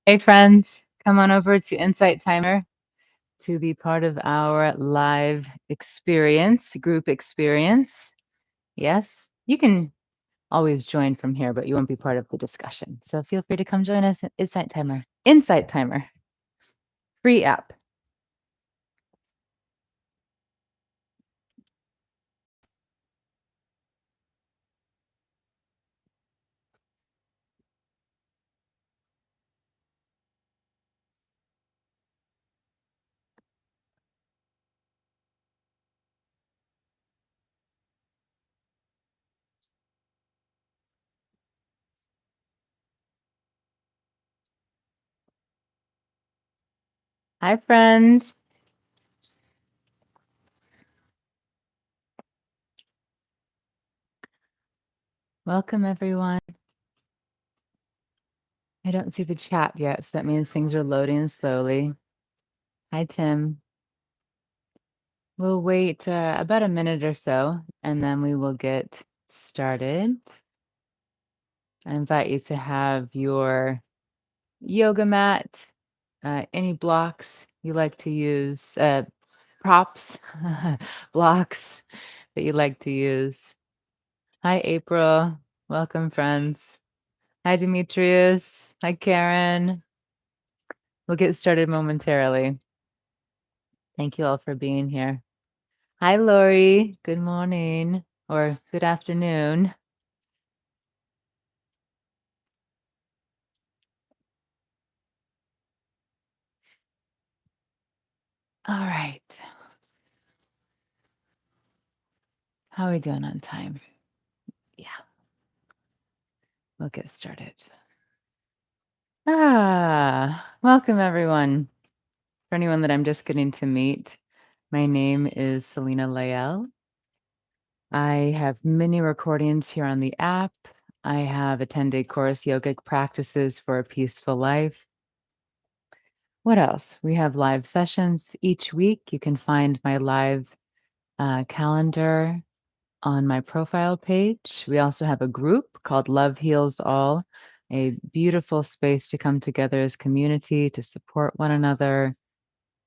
Hey friends, come on over to Insight Timer to be part of our live experience, group experience. Yes, you can always join from here, but you won't be part of the discussion. So feel free to come join us at Insight Timer. Insight Timer, free app. Hi friends. Welcome everyone. I don't see the chat yet, so that means things are loading slowly. Hi Tim. We'll wait about a minute or so, and then we will get started. I invite you to have your yoga mat, any blocks you like to use, props, blocks that you like to use. Hi, April. Welcome, friends. Hi, Demetrius. Hi, Karen. We'll get started momentarily. Thank you all for being here. Hi, Lori. Good morning or good afternoon. All right. How are we doing on time? Yeah, we'll get started. Welcome everyone. For anyone that I'm just getting to meet, my name is Selena Lael. I have many recordings here on the app. I have a 10-day course, Yogic Practices for a Peaceful Life. What else? We have live sessions each week. You can find my live calendar on my profile page. We also have a group called Love Heals All, a beautiful space to come together as community, to support one another,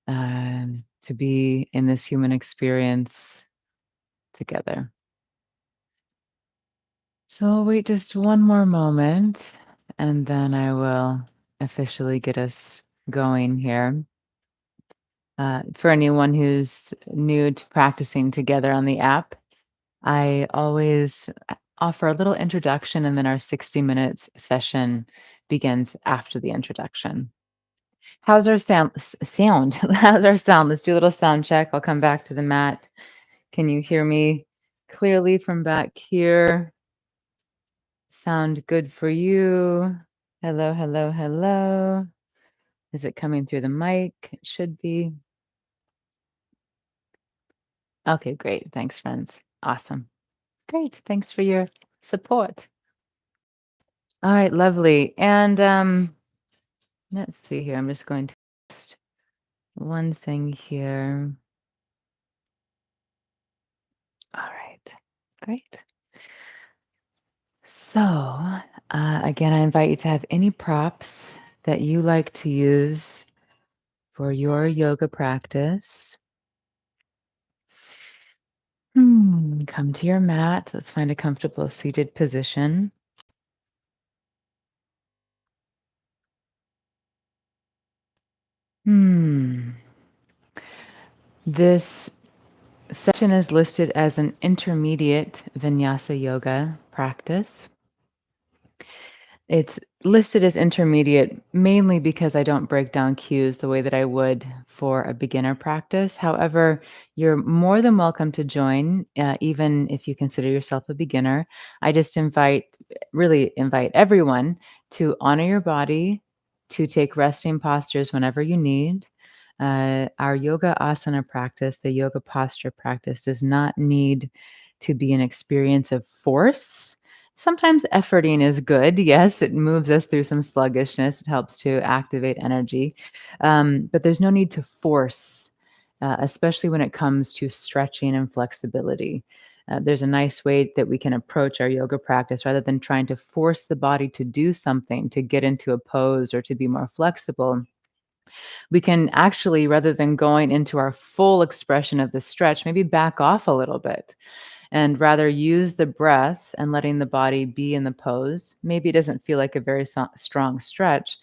to be in this human experience together. So I'll wait just one more moment, and then I will officially get us going here. For anyone who's new to practicing together on the app, I always offer a little introduction, and then our 60 minutes session begins after the introduction. How's our sound? How's our sound? Let's do a little sound check. I'll come back to the mat. Can you hear me clearly from back here? Sound good for you? Hello, hello, hello. Is it coming through the mic? It should be. Okay, great. Thanks, friends. Awesome. Great. Thanks for your support. All right, lovely. And let's see here. I'm just going to test one thing here. All right, great. So, again, I invite you to have any props that you like to use for your yoga practice. Come to your mat. Let's find a comfortable seated position. This session is listed as an intermediate Vinyasa Yoga practice. It's listed as intermediate mainly because I don't break down cues the way that I would for a beginner practice. However, you're more than welcome to join, even if you consider yourself a beginner. I just really invite everyone to honor your body, to take resting postures whenever you need. Our yoga asana practice, the yoga posture practice, does not need to be an experience of force. Sometimes efforting is good. Yes, it moves us through some sluggishness. It helps to activate energy. But there's no need to force, especially when it comes to stretching and flexibility. there's a nice way that we can approach our yoga practice rather than trying to force the body to do something to get into a pose or to be more flexible. We can actually, rather than going into our full expression of the stretch, maybe back off a little bit and rather use the breath and letting the body be in the pose. Maybe it doesn't feel like a very strong stretch,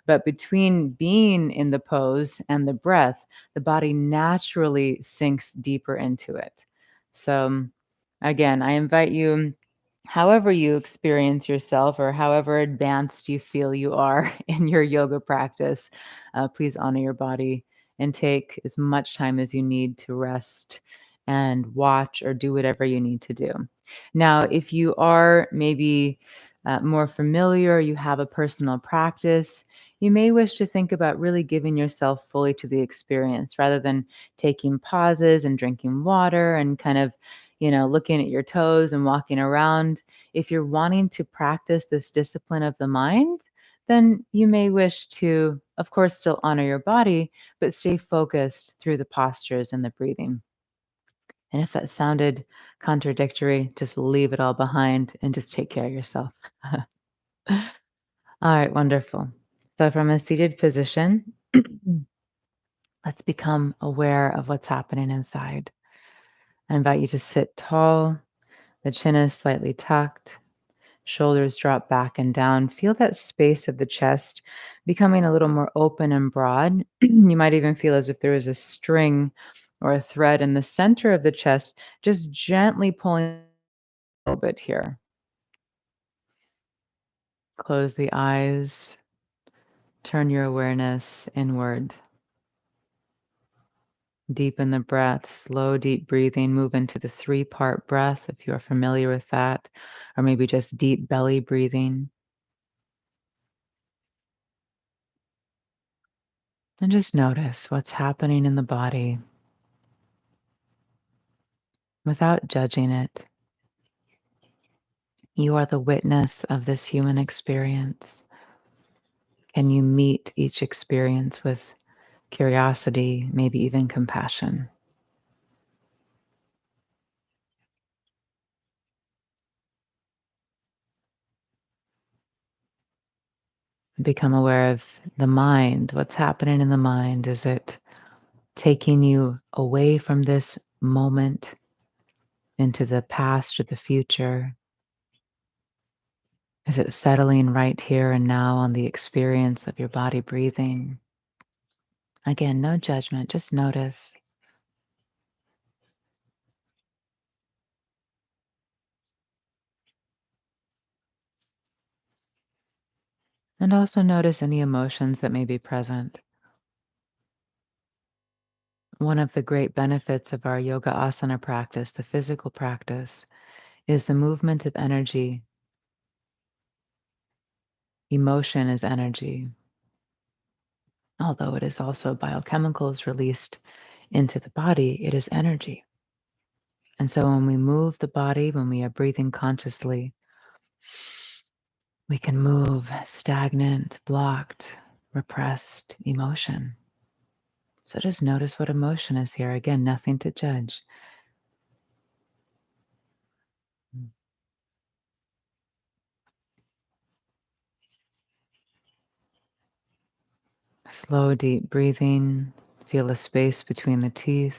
but between being in the pose and the breath, the body naturally sinks deeper into it. So, again, I invite you, however you experience yourself or however advanced you feel you are in your yoga practice, please honor your body and take as much time as you need to rest and watch or do whatever you need to do. Now, if you are maybe more familiar, you have a personal practice, you may wish to think about really giving yourself fully to the experience rather than taking pauses and drinking water and kind of, looking at your toes and walking around. If you're wanting to practice this discipline of the mind, then you may wish to, of course, still honor your body, but stay focused through the postures and the breathing. And if that sounded contradictory, just leave it all behind and just take care of yourself. All right, wonderful. So, from a seated position, let's become aware of what's happening inside. I invite you to sit tall, the chin is slightly tucked, shoulders drop back and down. Feel that space of the chest becoming a little more open and broad. You might even feel as if there is a string or a thread in the center of the chest, just gently pulling a little bit here. Close the eyes, turn your awareness inward. Deepen the breath, slow, deep breathing. Move into the three-part breath if you are familiar with that, or maybe just deep belly breathing. And just notice what's happening in the body without judging it. You are the witness of this human experience. Can you meet each experience with curiosity, maybe even compassion? Become aware of the mind. What's happening in the mind? Is it taking you away from this moment into the past or the future? Is it settling right here and now on the experience of your body breathing? Again, no judgment, just notice. And also notice any emotions that may be present. One of the great benefits of our yoga asana practice, the physical practice, is the movement of energy. Emotion is energy, although it is also biochemicals released into the body, it is energy. And so when we move the body, when we are breathing consciously, we can move stagnant, blocked, repressed emotion. So just notice what emotion is here. Again, nothing to judge. Slow, deep breathing. Feel a space between the teeth.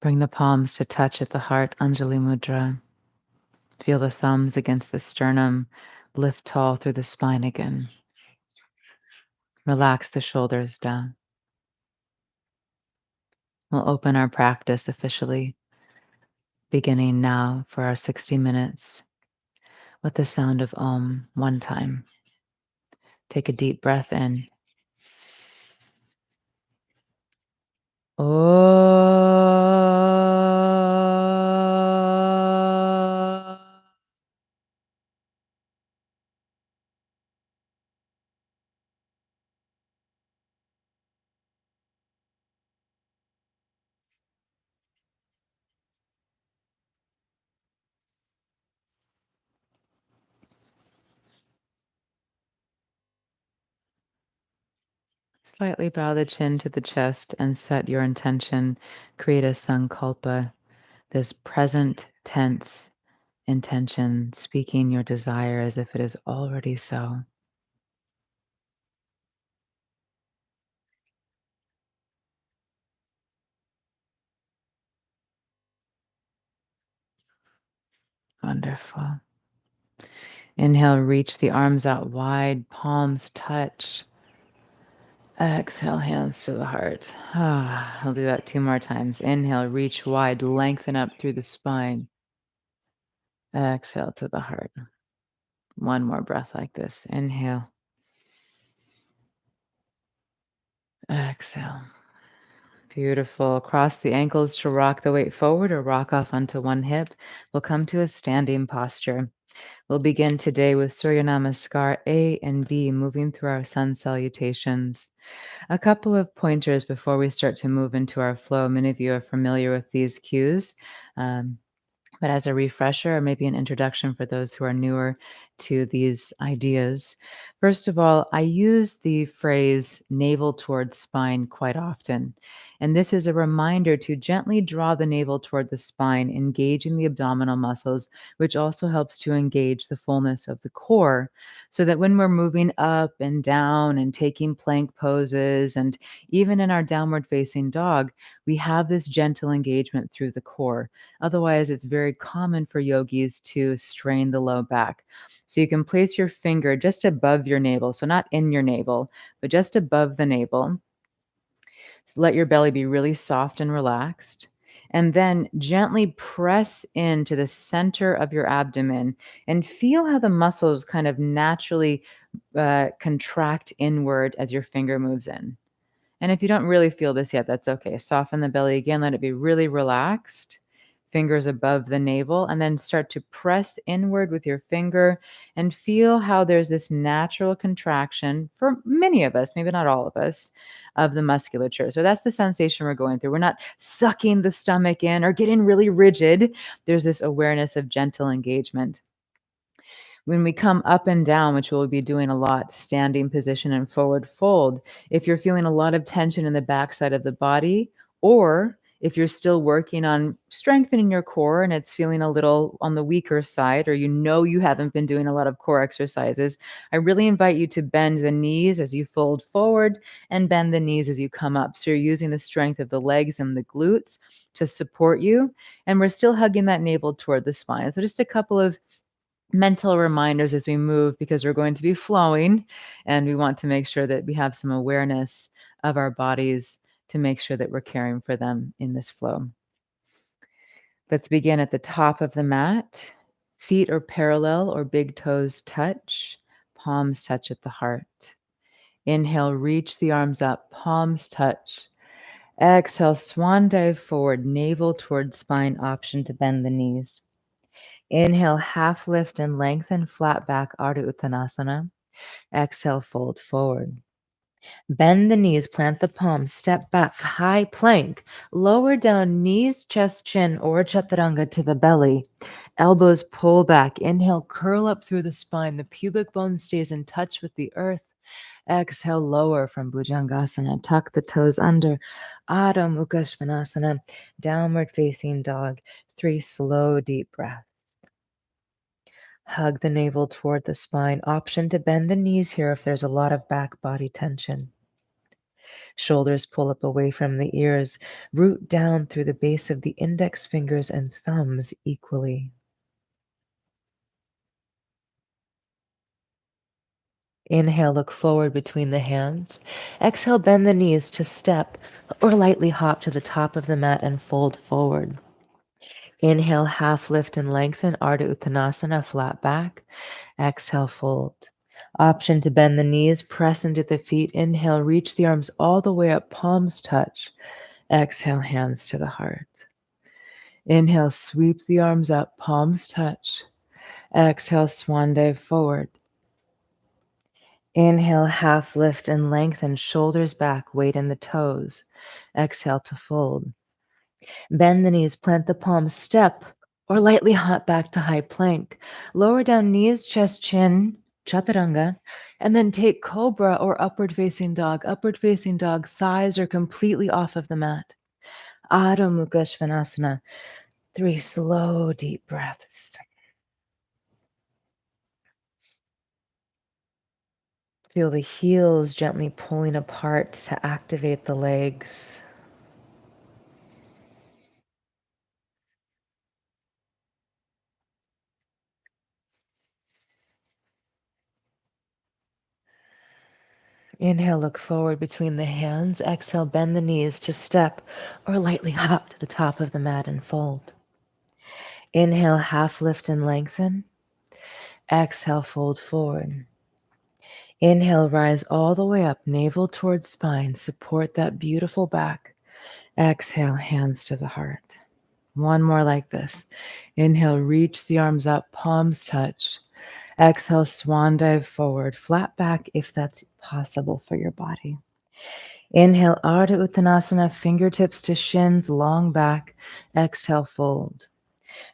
Bring the palms to touch at the heart, Anjali Mudra. Feel the thumbs against the sternum. Lift tall through the spine again. Relax the shoulders down. We'll open our practice officially, beginning now for our 60 minutes with the sound of Om one time. Take a deep breath in. Oh. Slightly bow the chin to the chest and set your intention. Create a sankalpa, this present tense intention, speaking your desire as if it is already so. Wonderful. Inhale, reach the arms out wide, palms touch. Exhale, hands to the heart. I'll do that two more times. Inhale, reach wide, lengthen up through the spine. Exhale to the heart. One more breath like this. Inhale, exhale. Beautiful. Cross the ankles to rock the weight forward or rock off onto one hip. We'll come to a standing posture. We'll begin today with Surya Namaskar A and B, moving through our sun salutations. A couple of pointers before we start to move into our flow. Many of you are familiar with these cues. Um, but as a refresher or maybe an introduction for those who are newer to these ideas, first of all, I use the phrase navel towards spine quite often. And this is a reminder to gently draw the navel toward the spine, engaging the abdominal muscles, which also helps to engage the fullness of the core. So that when we're moving up and down and taking plank poses, and even in our downward facing dog, we have this gentle engagement through the core. Otherwise, it's very common for yogis to strain the low back. So you can place your finger just above your navel. So not in your navel, but just above the navel. So let your belly be really soft and relaxed. And then gently press into the center of your abdomen and feel how the muscles kind of naturally contract inward as your finger moves in. And if you don't really feel this yet, that's okay. Soften the belly again, let it be really relaxed. Fingers above the navel, and then start to press inward with your finger and feel how there's this natural contraction for many of us, maybe not all of us, of the musculature. So that's the sensation we're going through. We're not sucking the stomach in or getting really rigid. There's this awareness of gentle engagement. When we come up and down, which we'll be doing a lot, standing position and forward fold, if you're feeling a lot of tension in the backside of the body, or if you're still working on strengthening your core and it's feeling a little on the weaker side, or you know you haven't been doing a lot of core exercises, I really invite you to bend the knees as you fold forward and bend the knees as you come up. So you're using the strength of the legs and the glutes to support you. And we're still hugging that navel toward the spine. So just a couple of mental reminders as we move because we're going to be flowing and we want to make sure that we have some awareness of our bodies to make sure that we're caring for them in this flow. Let's begin at the top of the mat. Feet are parallel or big toes touch, palms touch at the heart. Inhale, reach the arms up, palms touch. Exhale, swan dive forward, navel towards spine, option to bend the knees. Inhale, half lift and lengthen, flat back, Arda Uttanasana. Exhale, fold forward. Bend the knees, plant the palms, step back, high plank. Lower down, knees, chest, chin, or chaturanga to the belly. Elbows pull back. Inhale, curl up through the spine. The pubic bone stays in touch with the earth. Exhale, lower from Bhujangasana. Tuck the toes under. Adho Mukha Svanasana. Downward facing dog. 3 slow, deep breaths. Hug the navel toward the spine. Option to bend the knees here if there's a lot of back body tension. Shoulders pull up away from the ears. Root down through the base of the index fingers and thumbs equally. Inhale, look forward between the hands. Exhale, bend the knees to step or lightly hop to the top of the mat and fold forward. Inhale, half lift and lengthen, Ardha Uttanasana, flat back. Exhale, fold. Option to bend the knees, press into the feet. Inhale, reach the arms all the way up, palms touch. Exhale, hands to the heart. Inhale, sweep the arms up, palms touch. Exhale, swan dive forward. Inhale, half lift and lengthen, shoulders back, weight in the toes. Exhale to fold. Bend the knees, plant the palms, step or lightly hop back to high plank. Lower down knees, chest, chin. Chaturanga, and then take cobra or upward facing dog. Upward facing dog, thighs are completely off of the mat. Adho Mukha Svanasana. 3 slow, deep breaths. Feel the heels gently pulling apart to activate the legs. Inhale, look forward between the hands. Exhale, bend the knees to step or lightly hop to the top of the mat and fold. Inhale, half lift and lengthen. Exhale, fold forward. Inhale, rise all the way up, navel towards spine. Support that beautiful back. Exhale, hands to the heart. One more like this. Inhale, reach the arms up, palms touch. Exhale, swan dive forward, flat back if that's possible for your body. Inhale, Arda Uttanasana, fingertips to shins, long back. Exhale, fold.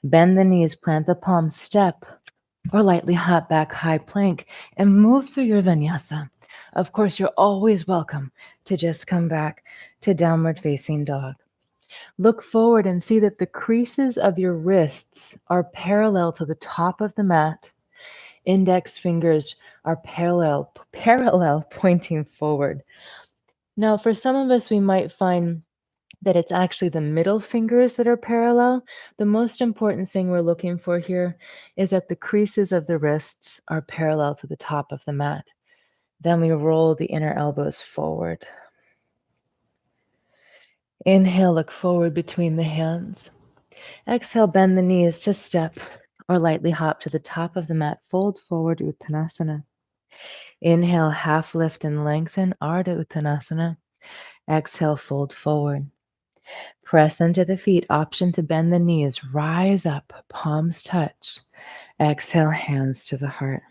Bend the knees, plant the palms, step, or lightly hop back, high plank, and move through your vinyasa. Of course, you're always welcome to just come back to downward facing dog. Look forward and see that the creases of your wrists are parallel to the top of the mat. Index fingers are parallel pointing forward. Now, for some of us, we might find that it's actually the middle fingers that are parallel. The most important thing we're looking for here is that the creases of the wrists are parallel to the top of the mat. Then we roll the inner elbows forward. Inhale, look forward between the hands. Exhale, bend the knees to step or lightly hop to the top of the mat. Fold forward, Uttanasana. Inhale, half lift and lengthen, Arda Uttanasana. Exhale, fold forward. Press into the feet, option to bend the knees, rise up, palms touch. Exhale, hands to the heart.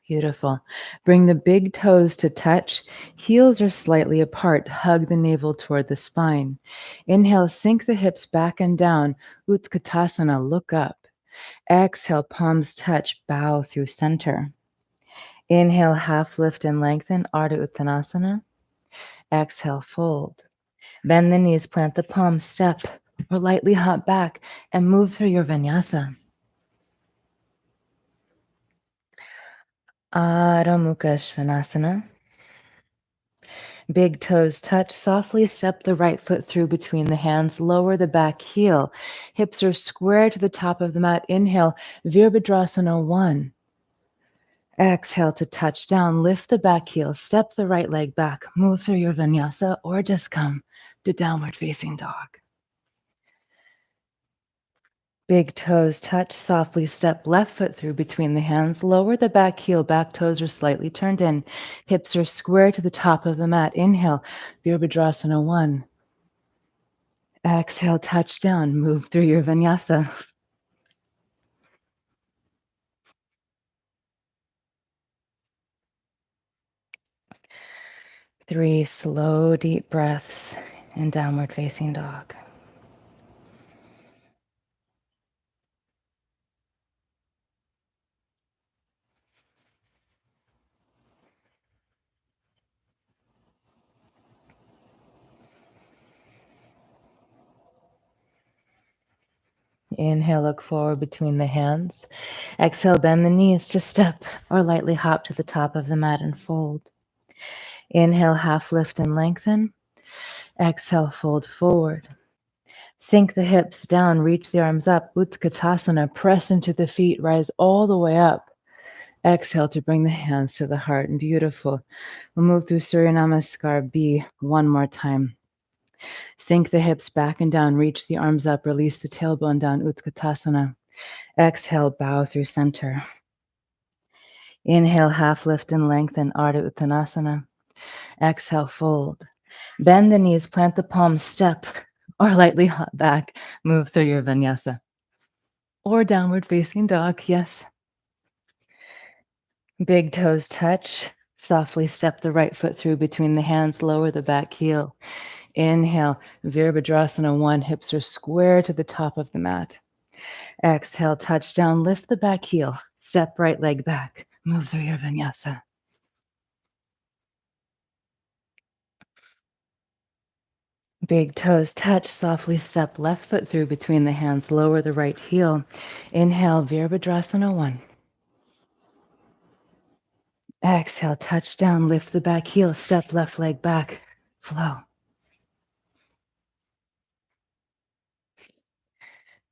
Beautiful. Bring the big toes to touch. Heels are slightly apart. Hug the navel toward the spine. Inhale, sink the hips back and down. Utkatasana, look up. Exhale, palms touch, bow through center. Inhale, half lift and lengthen, Arda Uttanasana. Exhale, fold. Bend the knees, plant the palms, step, or lightly hop back and move through your vinyasa. Adho Mukha Svanasana. Big toes touch. Softly step the right foot through between the hands. Lower the back heel. Hips are square to the top of the mat. Inhale, Veer Bhadrasana 1. Exhale to touch down. Lift the back heel. Step the right leg back. Move through your vinyasa or just come to downward facing dog. Big toes touch. Softly step left foot through between the hands. Lower the back heel. Back toes are slightly turned in. Hips are square to the top of the mat. Inhale, Veer Bhadrasana 1. Exhale, touch down. Move through your vinyasa. Three slow, deep breaths in downward facing dog. Inhale, look forward between the hands. Exhale, bend the knees to step or lightly hop to the top of the mat and fold. Inhale, half lift and lengthen. Exhale, fold forward. Sink the hips down, reach the arms up. Utkatasana, press into the feet, rise all the way up. Exhale to bring the hands to the heart. And beautiful. We'll move through Surya Namaskar B one more time. Sink the hips back and down, reach the arms up, release the tailbone down, Utkatasana. Exhale, bow through center. Inhale, half lift and lengthen, Arda Uttanasana. Exhale, fold. Bend the knees, plant the palms, step, or lightly hop back, move through your vinyasa. Or downward facing dog, yes. Big toes touch. Softly step the right foot through between the hands, lower the back heel. Inhale, Veer Bhadrasana 1, hips are square to the top of the mat. Exhale, touch down, lift the back heel, step right leg back, Move through your vinyasa. Big toes touch, softly step left foot through between the hands, lower the right heel. Inhale, Veer Bhadrasana 1. Exhale, touch down, lift the back heel, step left leg back, flow.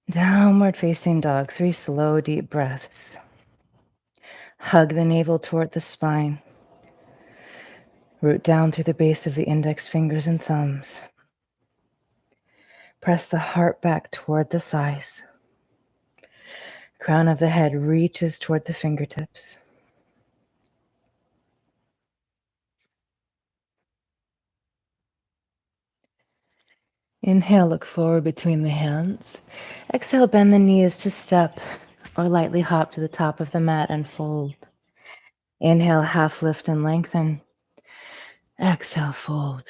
Downward facing dog, 3 slow, deep breaths. Hug the navel toward the spine. Root down through the base of the index fingers and thumbs. Press the heart back toward the thighs. Crown of the head reaches toward the fingertips. Inhale, look forward between the hands. Exhale, bend the knees to step or lightly hop to the top of the mat and fold. Inhale, half lift and lengthen. Exhale, fold.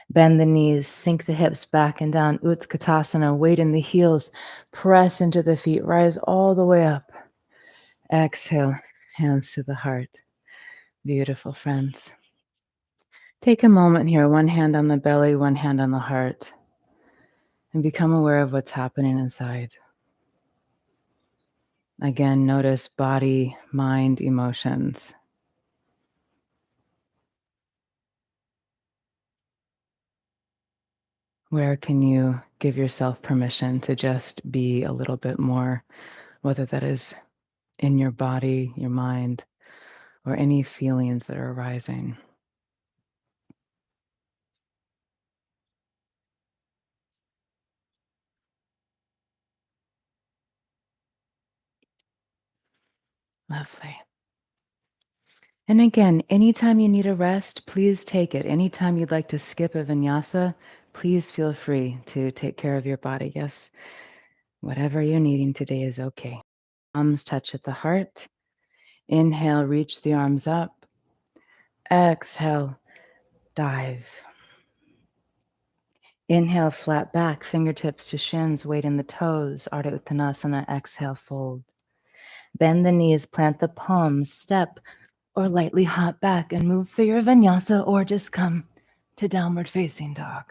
Bend the knees, sink the hips back and down. Uttanasana, weight in the heels. Press into the feet, rise all the way up. Exhale, hands to the heart. Beautiful, friends. Take a moment here, one hand on the belly, one hand on the heart, and become aware of what's happening inside. Again, notice body, mind, emotions. Where can you give yourself permission to just be a little bit more, whether that is in your body, your mind, or any feelings that are arising? Lovely. And again, anytime you need a rest, please take it. Anytime you'd like to skip a vinyasa, please feel free to take care of your body. Yes, whatever you're needing today is okay. Palms touch at the heart. Inhale, reach the arms up. Exhale, dive. Inhale, flat back, fingertips to shins, weight in the toes. Arda Uttanasana, exhale, fold. Bend the knees, plant the palms, step or lightly hop back and move through your vinyasa or just come to downward facing dog.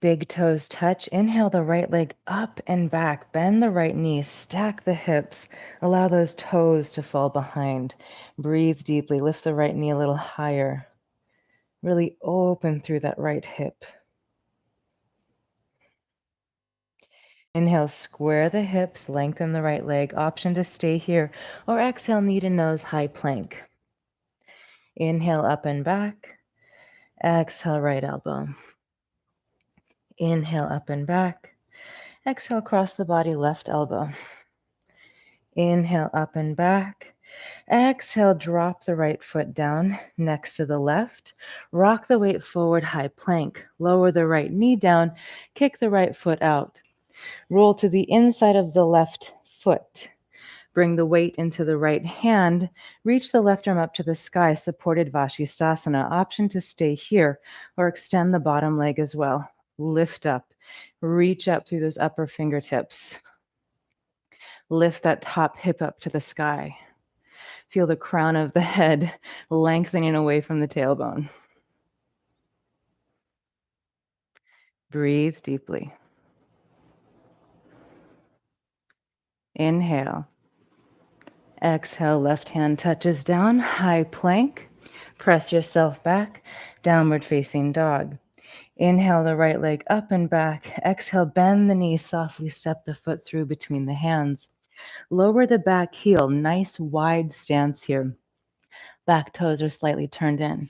Big toes touch. Inhale the right leg up and back. Bend the right knee. Stack the hips. Allow those toes to fall behind. Breathe deeply. Lift the right knee a little higher. Really open through that right hip. Inhale, square the hips. Lengthen the right leg. Option to stay here. Or exhale, knee to nose, high plank. Inhale, up and back. Exhale, right elbow. Inhale, up and back. Exhale, cross the body, left elbow. Inhale, up and back. Exhale, drop the right foot down next to the left. Rock the weight forward, high plank. Lower the right knee down. Kick the right foot out. Roll to the inside of the left foot. Bring the weight into the right hand. Reach the left arm up to the sky, supported Vashistasana. Option to stay here or extend the bottom leg as well. Lift up. Reach up through those upper fingertips. Lift that top hip up to the sky. Feel the crown of the head lengthening away from the tailbone. Breathe deeply. Inhale. Exhale, left hand touches down, high plank. Press yourself back, downward facing dog. Inhale the right leg up and back. Exhale, bend the knee, softly step the foot through between the hands. Lower the back heel, nice wide stance here. Back toes are slightly turned in.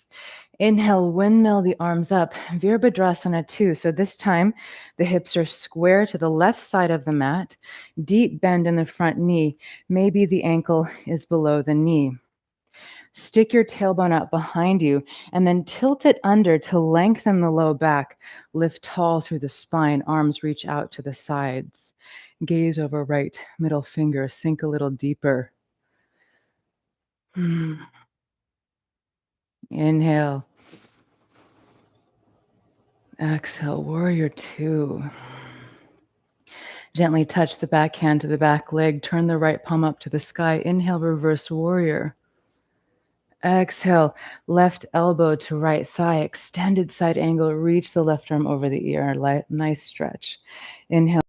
Inhale, windmill the arms up, Veer Bhadrasana 2. So this time, the hips are square to the left side of the mat, deep bend in the front knee. Maybe the ankle is below the knee. Stick your tailbone out behind you and then tilt it under to lengthen the low back. Lift tall through the spine, arms reach out to the sides. Gaze over right middle finger, sink a little deeper. Inhale. Exhale, warrior 2. Gently touch the back hand to the back leg. Turn the right palm up to the sky. Inhale, reverse warrior. Exhale, left elbow to right thigh. Extended side angle. Reach the left arm over the ear. Nice stretch. Inhale,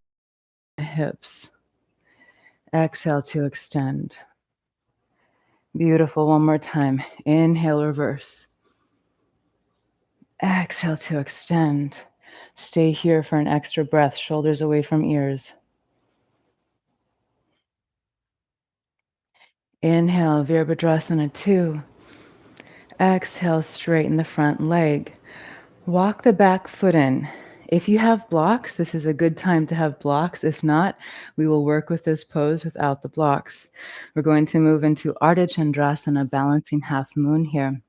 hips. Exhale to extend. Beautiful. One more time. Inhale, reverse. Exhale to extend. Stay here for an extra breath. Shoulders away from ears. Inhale, Veer Bhadrasana Two. Exhale, straighten the front leg. Walk the back foot in. If you have blocks, this is a good time to have blocks. If not, we will work with this pose without the blocks. We're going to move into Arda Chandrasana, balancing half moon here.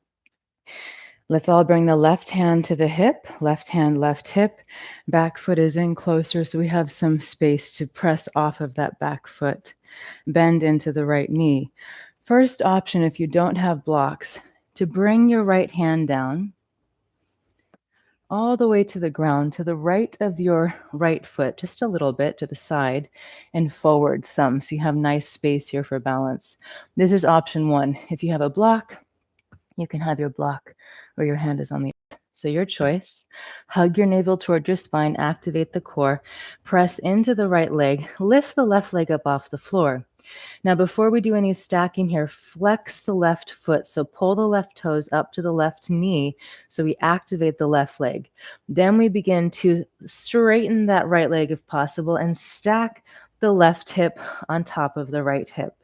Let's all bring the left hand to the hip, left hand, left hip. Back foot is in closer, so we have some space to press off of that back foot. Bend into the right knee. First option, if you don't have blocks, to bring your right hand down all the way to the ground, to the right of your right foot, just a little bit to the side and forward some. So you have nice space here for balance. This is option one. If you have a block, you can have your block where your hand is on the earth. So your choice. Hug your navel toward your spine, activate the core, press into the right leg, lift the left leg up off the floor. Now, before we do any stacking here, flex the left foot. So pull the left toes up to the left knee so we activate the left leg. Then we begin to straighten that right leg if possible and stack the left hip on top of the right hip.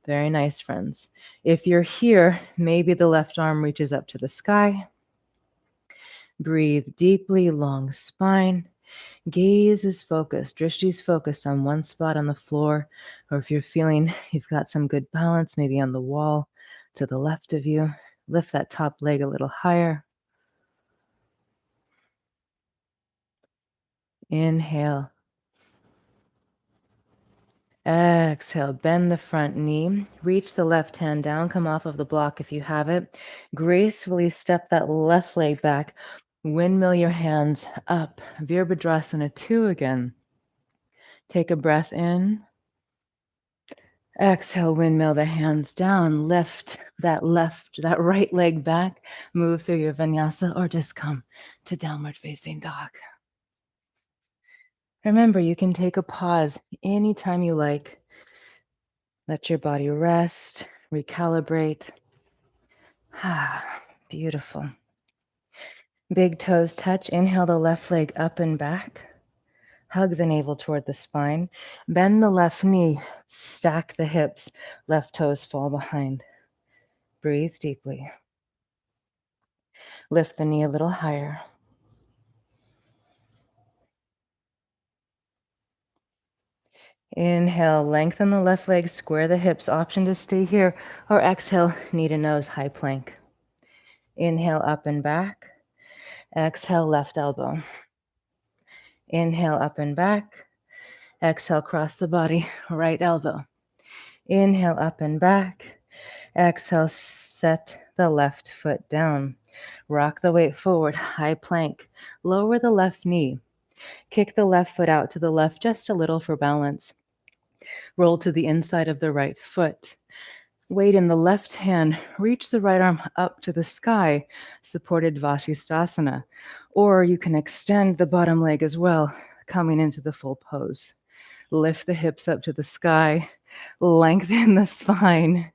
Very nice, friends. If you're here, maybe the left arm reaches up to the sky. Breathe deeply, long spine. Gaze is focused. Drishti is focused on one spot on the floor, or if you're feeling you've got some good balance, maybe on the wall to the left of you. Lift that top leg a little higher. Inhale. Exhale, bend the front knee, reach the left hand down, come off of the block if you have it. Gracefully step that left leg back, windmill your hands up. Veer Bhadrasana Two again. Take a breath in. Exhale, windmill the hands down, lift that right leg back, move through your vinyasa or just come to downward facing dog. Remember, you can take a pause anytime you like. Let your body rest, recalibrate. Ah, beautiful. Big toes touch. Inhale the left leg up and back. Hug the navel toward the spine. Bend the left knee. Stack the hips. Left toes fall behind. Breathe deeply. Lift the knee a little higher. Inhale, lengthen the left leg, square the hips. Option to stay here, or exhale, knee to nose, high plank. Inhale, up and back. Exhale, left elbow. Inhale, up and back. Exhale, cross the body, right elbow. Inhale, up and back. Exhale, set the left foot down. Rock the weight forward, high plank. Lower the left knee. Kick the left foot out to the left just a little for balance. Roll to the inside of the right foot. Weight in the left hand, reach the right arm up to the sky, supported Vashistasana. Or you can extend the bottom leg as well, coming into the full pose. Lift the hips up to the sky, lengthen the spine.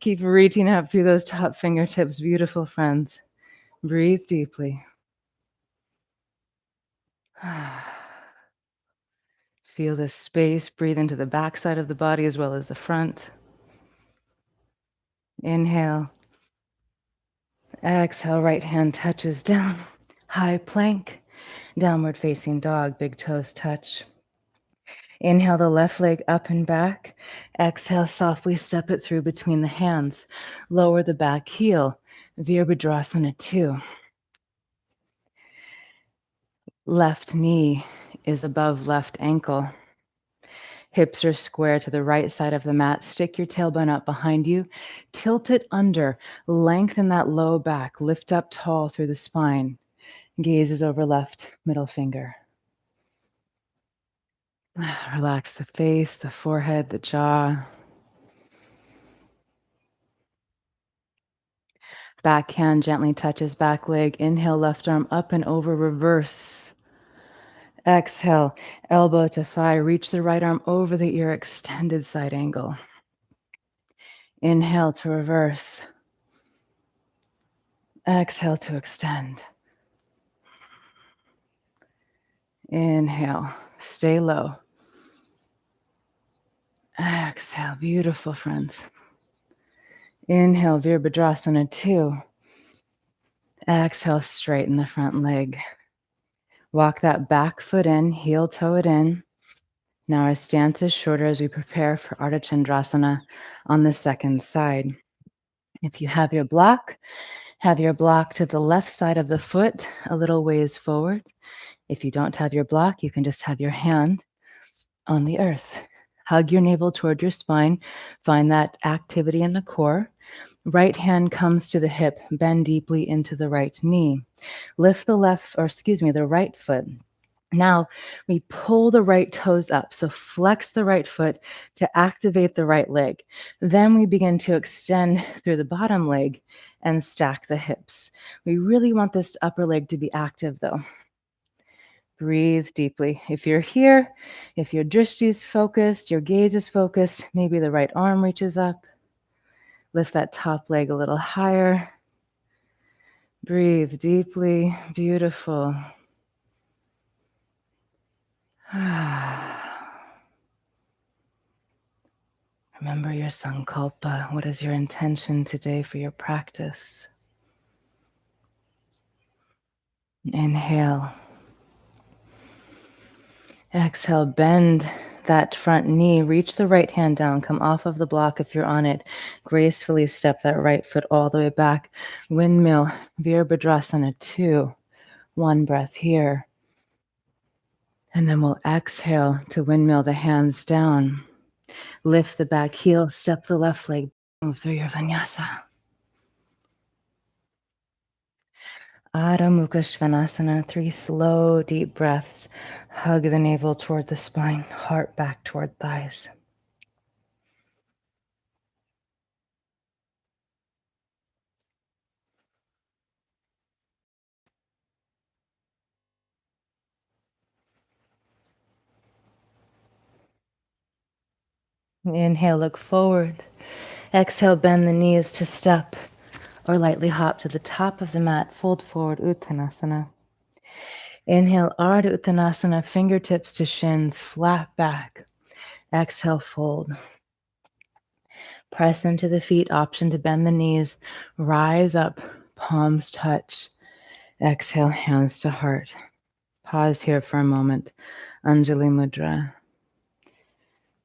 Keep reaching up through those top fingertips, beautiful friends. Breathe deeply. Feel this space. Breathe into the back side of the body as well as the front. Inhale. Exhale, right hand touches down. High plank. Downward facing dog, big toes touch. Inhale the left leg up and back. Exhale, softly step it through between the hands. Lower the back heel. Veer Bhadrasana Two. Left knee is above left ankle. Hips are square to the right side of the mat. Stick your tailbone up behind you. Tilt it under. Lengthen that low back. Lift up tall through the spine. Gaze is over left middle finger. Relax the face, the forehead, the jaw. Back hand gently touches back leg. Inhale, left arm up and over, reverse. Exhale, elbow to thigh. Reach the right arm over the ear, extended side angle. Inhale to reverse. Exhale to extend. Inhale, stay low. Exhale, beautiful friends. Inhale, Veer Bhadrasana Two. Exhale, straighten the front leg. Walk that back foot in, heel toe it in. Now our stance is shorter as we prepare for Arda Chandrasana on the second side. If you have your block to the left side of the foot, a little ways forward. If you don't have your block, you can just have your hand on the earth. Hug your navel toward your spine. Find that activity in the core. Right hand comes to the hip. Bend deeply into the right knee. Lift the right foot. Now we pull the right toes up. So flex the right foot to activate the right leg. Then we begin to extend through the bottom leg and stack the hips. We really want this upper leg to be active though. Breathe deeply. If you're here, if your drishti is focused, your gaze is focused, maybe the right arm reaches up. Lift that top leg a little higher. Breathe deeply. Beautiful. Remember your sankalpa. What is your intention today for your practice? Inhale. Exhale, bend that front knee. Reach the right hand down. Come off of the block if you're on it. Gracefully step that right foot all the way back. Windmill, Veer Bhadrasana Two. One breath here. And then we'll exhale to windmill the hands down. Lift the back heel, step the left leg, move through your vinyasa. Adho Mukha Svanasana, 3 slow, deep breaths. Hug the navel toward the spine, heart back toward thighs. Inhale, look forward. Exhale, bend the knees to step or lightly hop to the top of the mat. Fold forward, Uttanasana. Inhale, Arda Uttanasana, fingertips to shins, flat back. Exhale, fold. Press into the feet, option to bend the knees. Rise up, palms touch. Exhale, hands to heart. Pause here for a moment. Anjali Mudra.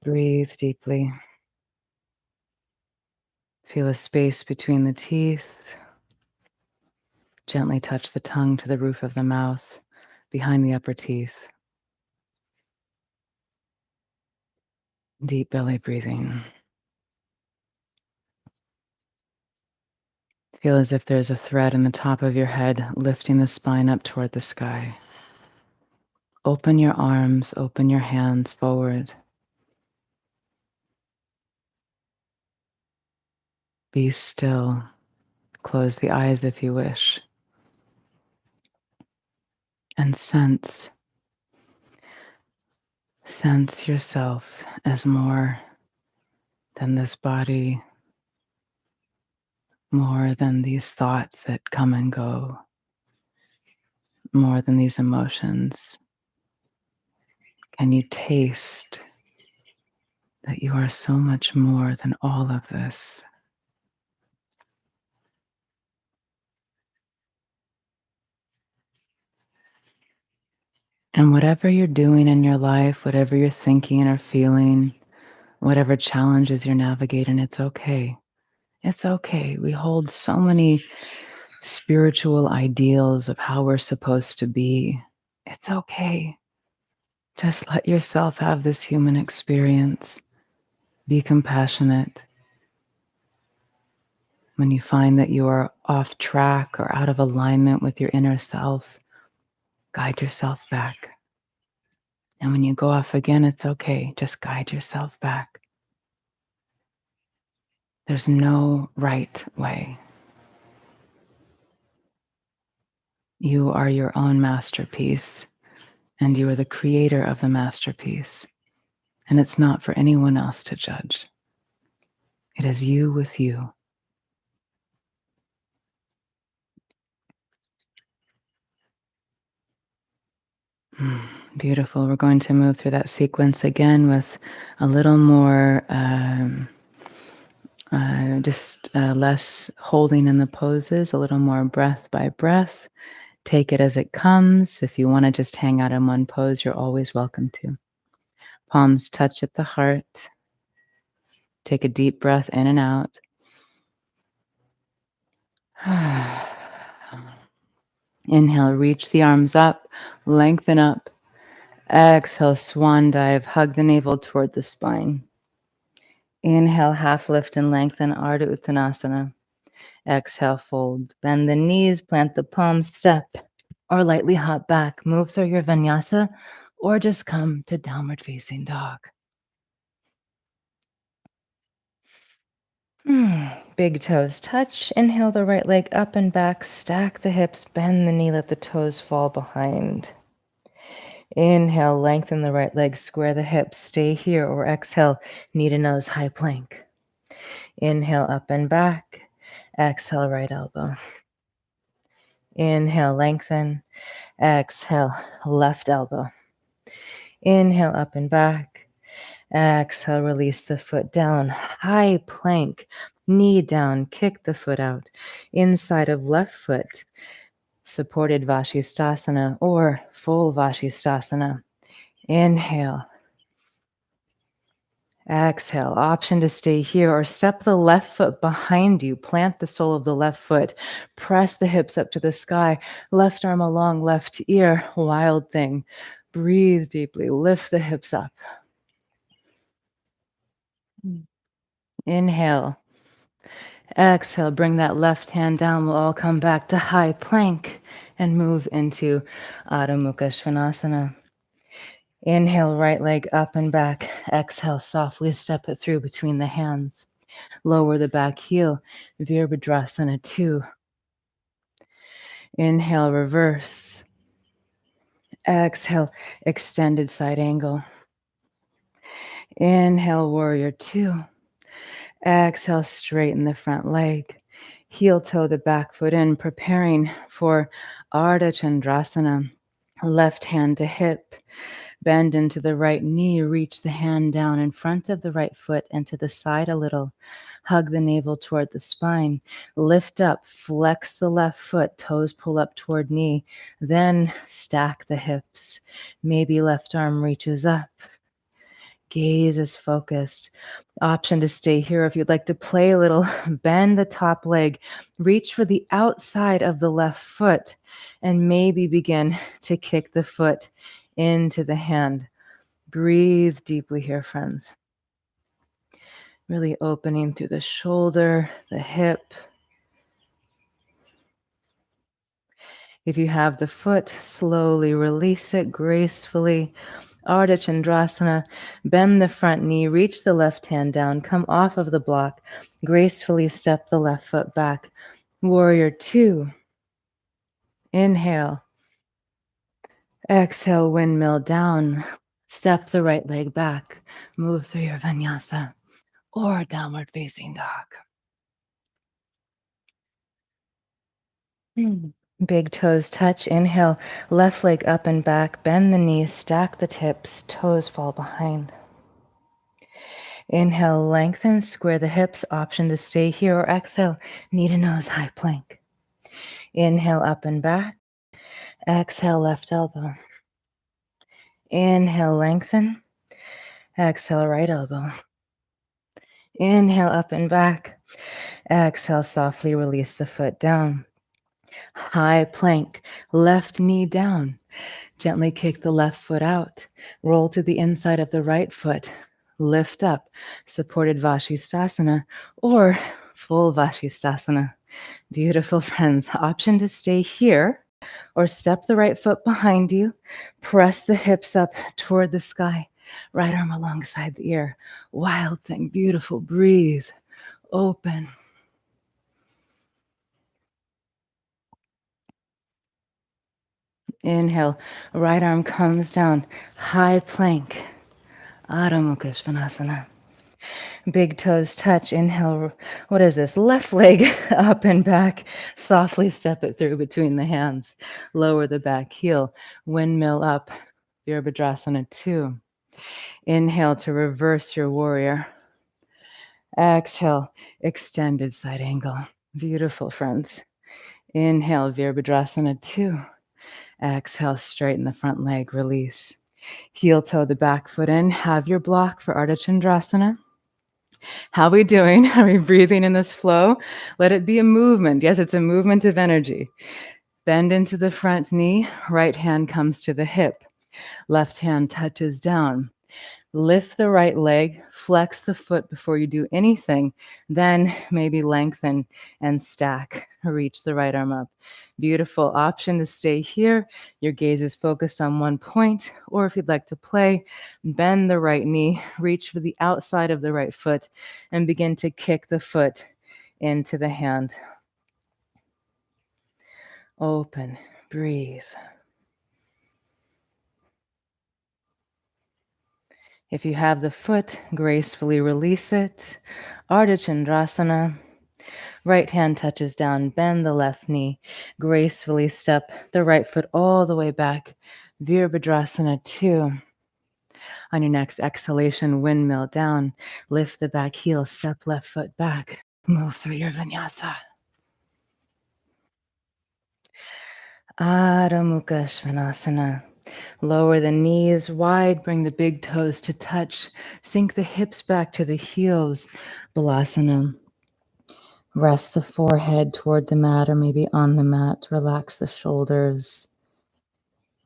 Breathe deeply. Feel a space between the teeth. Gently touch the tongue to the roof of the mouth, behind the upper teeth. Deep belly breathing. Feel as if there's a thread in the top of your head, lifting the spine up toward the sky. Open your arms, open your hands forward. Be still. Close the eyes if you wish. And sense yourself as more than this body, more than these thoughts that come and go, more than these emotions. Can you taste that you are so much more than all of this? And whatever you're doing in your life, whatever you're thinking or feeling, whatever challenges you're navigating, it's okay. It's okay. We hold so many spiritual ideals of how we're supposed to be. It's okay. Just let yourself have this human experience. Be compassionate. When you find that you are off track or out of alignment with your inner self, guide yourself back. And when you go off again, it's okay. Just guide yourself back. There's no right way. You are your own masterpiece, and you are the creator of the masterpiece. And it's not for anyone else to judge. It is you with you. Beautiful. We're going to move through that sequence again with a little more, less holding in the poses, a little more breath by breath. Take it as it comes. If you want to just hang out in one pose, you're always welcome to. Palms touch at the heart. Take a deep breath in and out. Inhale, reach the arms up, lengthen up. Exhale, swan dive, hug the navel toward the spine. Inhale, half lift and lengthen, Arda Uttanasana. Exhale, fold. Bend the knees, plant the palms, step, or lightly hop back. Move through your vinyasa, or just come to downward facing dog. Big toes touch. Inhale the right leg up and back. Stack the hips, bend the knee, let the toes fall behind. Inhale, lengthen the right leg, square the hips, stay here, or exhale, knee to nose, high plank. Inhale, up and back. Exhale, right elbow. Inhale, lengthen. Exhale, left elbow. Inhale, up and back. Exhale, release the foot down. High plank. Knee down, kick the foot out. Inside of left foot. Supported Vashistasana or full Vashistasana. Inhale. Exhale. Option to stay here or step the left foot behind you. Plant the sole of the left foot. Press the hips up to the sky. Left arm along left ear. Wild thing. Breathe deeply. Lift the hips up. Inhale. Exhale. Bring that left hand down. We'll all come back to high plank and move into Adho Mukha Svanasana. Inhale, right leg up and back. Exhale, softly step it through between the hands. Lower the back heel. Veer Bhadrasana Two. Inhale, reverse. Exhale, extended side angle. Inhale, warrior two. Exhale, straighten the front leg. Heel toe the back foot in, preparing for Arda Chandrasana. Left hand to hip. Bend into the right knee, reach the hand down in front of the right foot and to the side a little. Hug the navel toward the spine. Lift up, flex the left foot, toes pull up toward knee. Then stack the hips. Maybe left arm reaches up. Gaze is focused. Option to stay here if you'd like to play a little. Bend the top leg. Reach for the outside of the left foot and maybe begin to kick the foot into the hand. Breathe deeply here, friends. Really opening through the shoulder, the hip. If you have the foot, slowly release it gracefully. Arda Chandrasana, bend the front knee, reach the left hand down, come off of the block, gracefully step the left foot back. Warrior two. Inhale. Exhale, windmill down. Step the right leg back. Move through your vinyasa or downward facing dog. Big toes touch. Inhale, left leg up and back. Bend the knees, stack the tips, toes fall behind. Inhale, lengthen, square the hips. Option to stay here or exhale, knee to nose, high plank. Inhale, up and back. Exhale, left elbow. Inhale, lengthen. Exhale, right elbow. Inhale, up and back. Exhale, softly release the foot down. High plank, left knee down. Gently kick the left foot out. Roll to the inside of the right foot. Lift up, supported Vashistasana or full Vashistasana. Beautiful friends. Option to stay here Or step the right foot behind you. Press the hips up toward the sky. Right arm alongside the ear. Wild thing, beautiful. Breathe. Open. Inhale. Right arm comes down. High plank. Arda Chandrasana. Big toes touch. Inhale. What is this? Left leg up and back. Softly step it through between the hands. Lower the back heel. Windmill up. Veer Bhadrasana Two. Inhale to reverse your warrior. Exhale. Extended side angle. Beautiful, friends. Inhale. Veer Bhadrasana Two. Exhale. Straighten the front leg. Release. Heel toe the back foot in. Have your block for Arda Chandrasana. How are we doing? Are we breathing in this flow? Let it be a movement. Yes, it's a movement of energy. Bend into the front knee. Right hand comes to the hip. Left hand touches down. Lift the right leg. Flex the foot before you do anything. Then maybe lengthen and stack. Reach the right arm up. Beautiful option to stay here. Your gaze is focused on one point. Or if you'd like to play, bend the right knee. Reach for the outside of the right foot and begin to kick the foot into the hand. Open. Breathe. If you have the foot, gracefully release it. Artichandrasana. Right hand touches down, bend the left knee. Gracefully step the right foot all the way back. Veer Bhadrasana Two. On your next exhalation, windmill down. Lift the back heel, step left foot back. Move through your vinyasa. Adho Mukha Svanasana. Lower the knees wide, bring the big toes to touch. Sink the hips back to the heels. Balasana. Rest the forehead toward the mat or maybe on the mat. Relax the shoulders.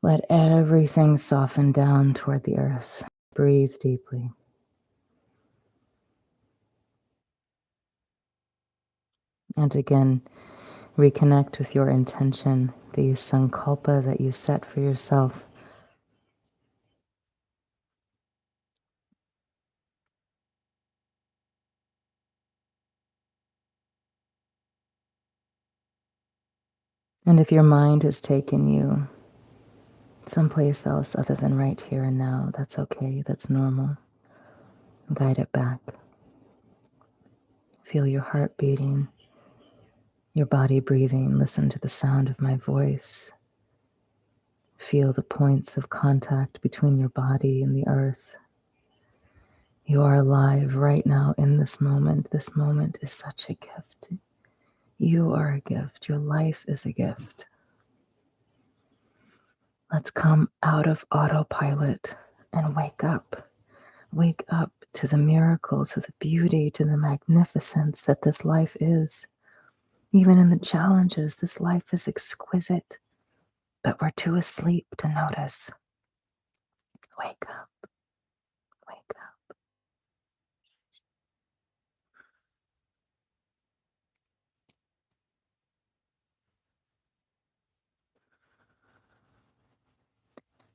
Let everything soften down toward the earth. Breathe deeply. And again, reconnect with your intention, the sankalpa that you set for yourself. And if your mind has taken you someplace else other than right here and now, that's okay, that's normal. Guide it back. Feel your heart beating, your body breathing. Listen to the sound of my voice. Feel the points of contact between your body and the earth. You are alive right now in this moment. This moment is such a gift. You are a gift. Your life is a gift. Let's come out of autopilot and wake up. Wake up to the miracle, to the beauty, to the magnificence that this life is. Even in the challenges, this life is exquisite, but we're too asleep to notice. Wake up. Wake up.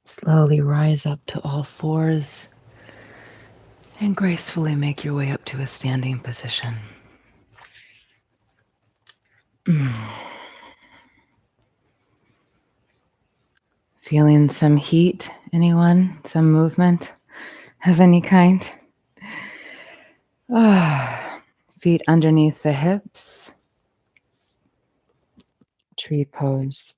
Slowly rise up to all fours and gracefully make your way up to a standing position. Feeling some heat, anyone? Some movement of any kind? Feet underneath the hips. Tree pose.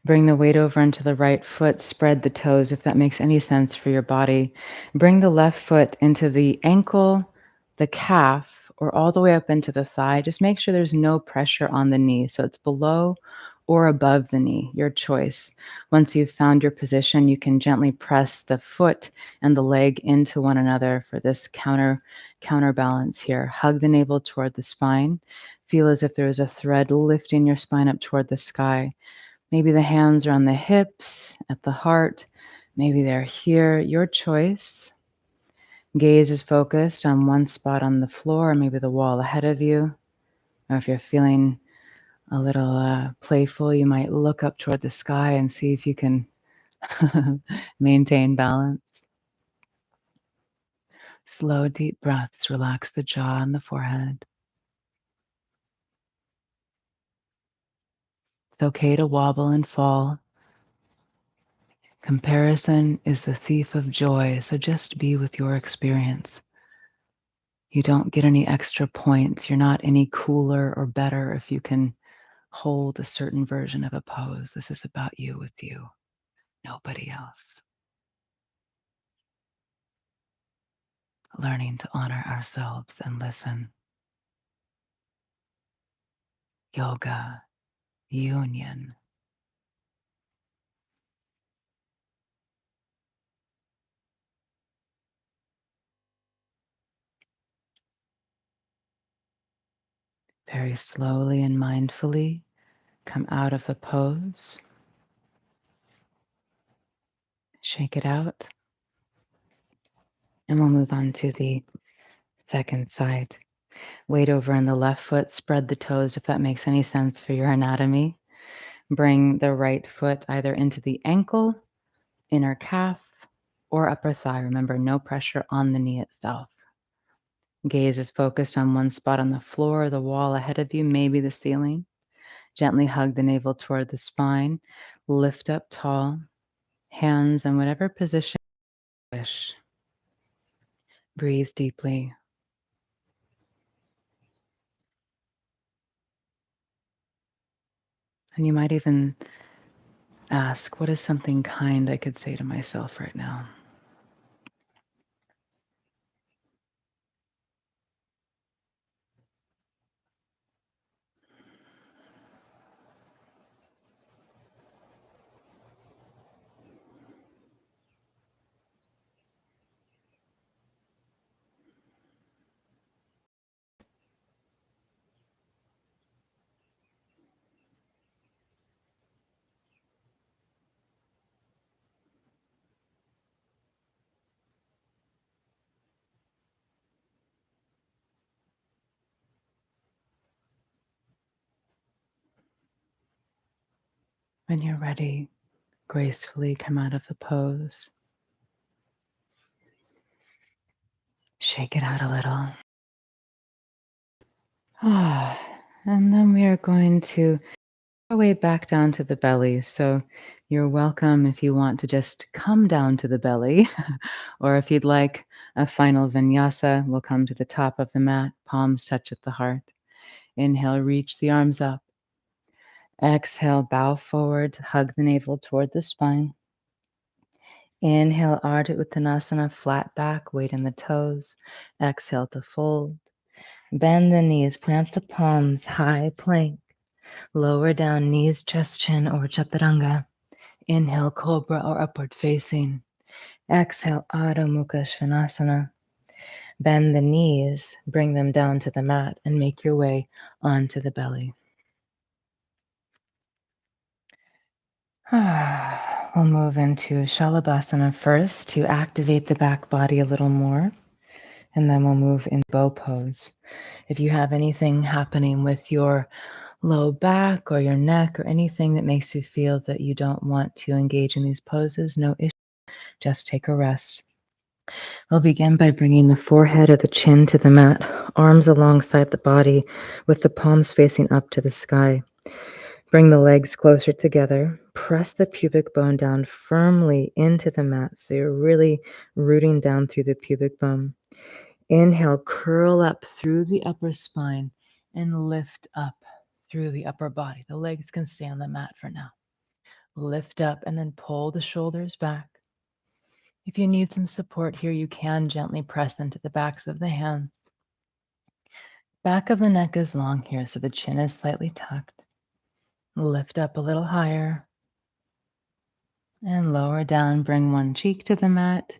Bring the weight over into the right foot. Spread the toes if that makes any sense for your body. Bring the left foot into the ankle, the calf, or all the way up into the thigh. Just make sure there's no pressure on the knee. So it's below or above the knee, your choice. Once you've found your position, you can gently press the foot and the leg into one another for this counterbalance here. Hug the navel toward the spine. Feel as if there is a thread lifting your spine up toward the sky. Maybe the hands are on the hips, at the heart. Maybe they're here. Your choice. Gaze is focused on one spot on the floor, or maybe the wall ahead of you. Or if you're feeling a little playful, you might look up toward the sky and see if you can maintain balance. Slow, deep breaths relax the jaw and the forehead. It's okay to wobble and fall. Comparison is the thief of joy, so just be with your experience. You don't get any extra points. You're not any cooler or better if you can hold a certain version of a pose. This is about you with you, nobody else. Learning to honor ourselves and listen. Yoga, union. Very slowly and mindfully come out of the pose. Shake it out. And we'll move on to the second side. Weight over on the left foot, spread the toes if that makes any sense for your anatomy. Bring the right foot either into the ankle, inner calf, or upper thigh. Remember, no pressure on the knee itself. Gaze is focused on one spot on the floor or the wall ahead of you, maybe the ceiling. Gently hug the navel toward the spine. Lift up tall, hands in whatever position you wish. Breathe deeply. And you might even ask, what is something kind I could say to myself right now? When you're ready, gracefully come out of the pose. Shake it out a little. And then we are going to our way back down to the belly. So you're welcome if you want to just come down to the belly, or if you'd like a final vinyasa, we'll come to the top of the mat, palms touch at the heart. Inhale, reach the arms up. Exhale, bow forward, hug the navel toward the spine. Inhale, Arda Uttanasana, flat back, weight in the toes. Exhale to fold. Bend the knees, plant the palms, high plank. Lower down, knees, chest, chin, or chaturanga. Inhale, cobra or upward facing. Exhale, Adho Mukha Svanasana. Bend the knees, bring them down to the mat, and make your way onto the belly. We'll move into Shalabhasana first to activate the back body a little more, and then we'll move in bow pose. If you have anything happening with your low back or your neck or anything that makes you feel that you don't want to engage in these poses, no issue. Just take a rest. We'll begin by bringing the forehead or the chin to the mat, arms alongside the body with the palms facing up to the sky. Bring the legs closer together. Press the pubic bone down firmly into the mat so you're really rooting down through the pubic bone. Inhale, curl up through the upper spine and lift up through the upper body. The legs can stay on the mat for now. Lift up and then pull the shoulders back. If you need some support here, you can gently press into the backs of the hands. Back of the neck is long here, so the chin is slightly tucked. Lift up a little higher and lower down. Bring one cheek to the mat.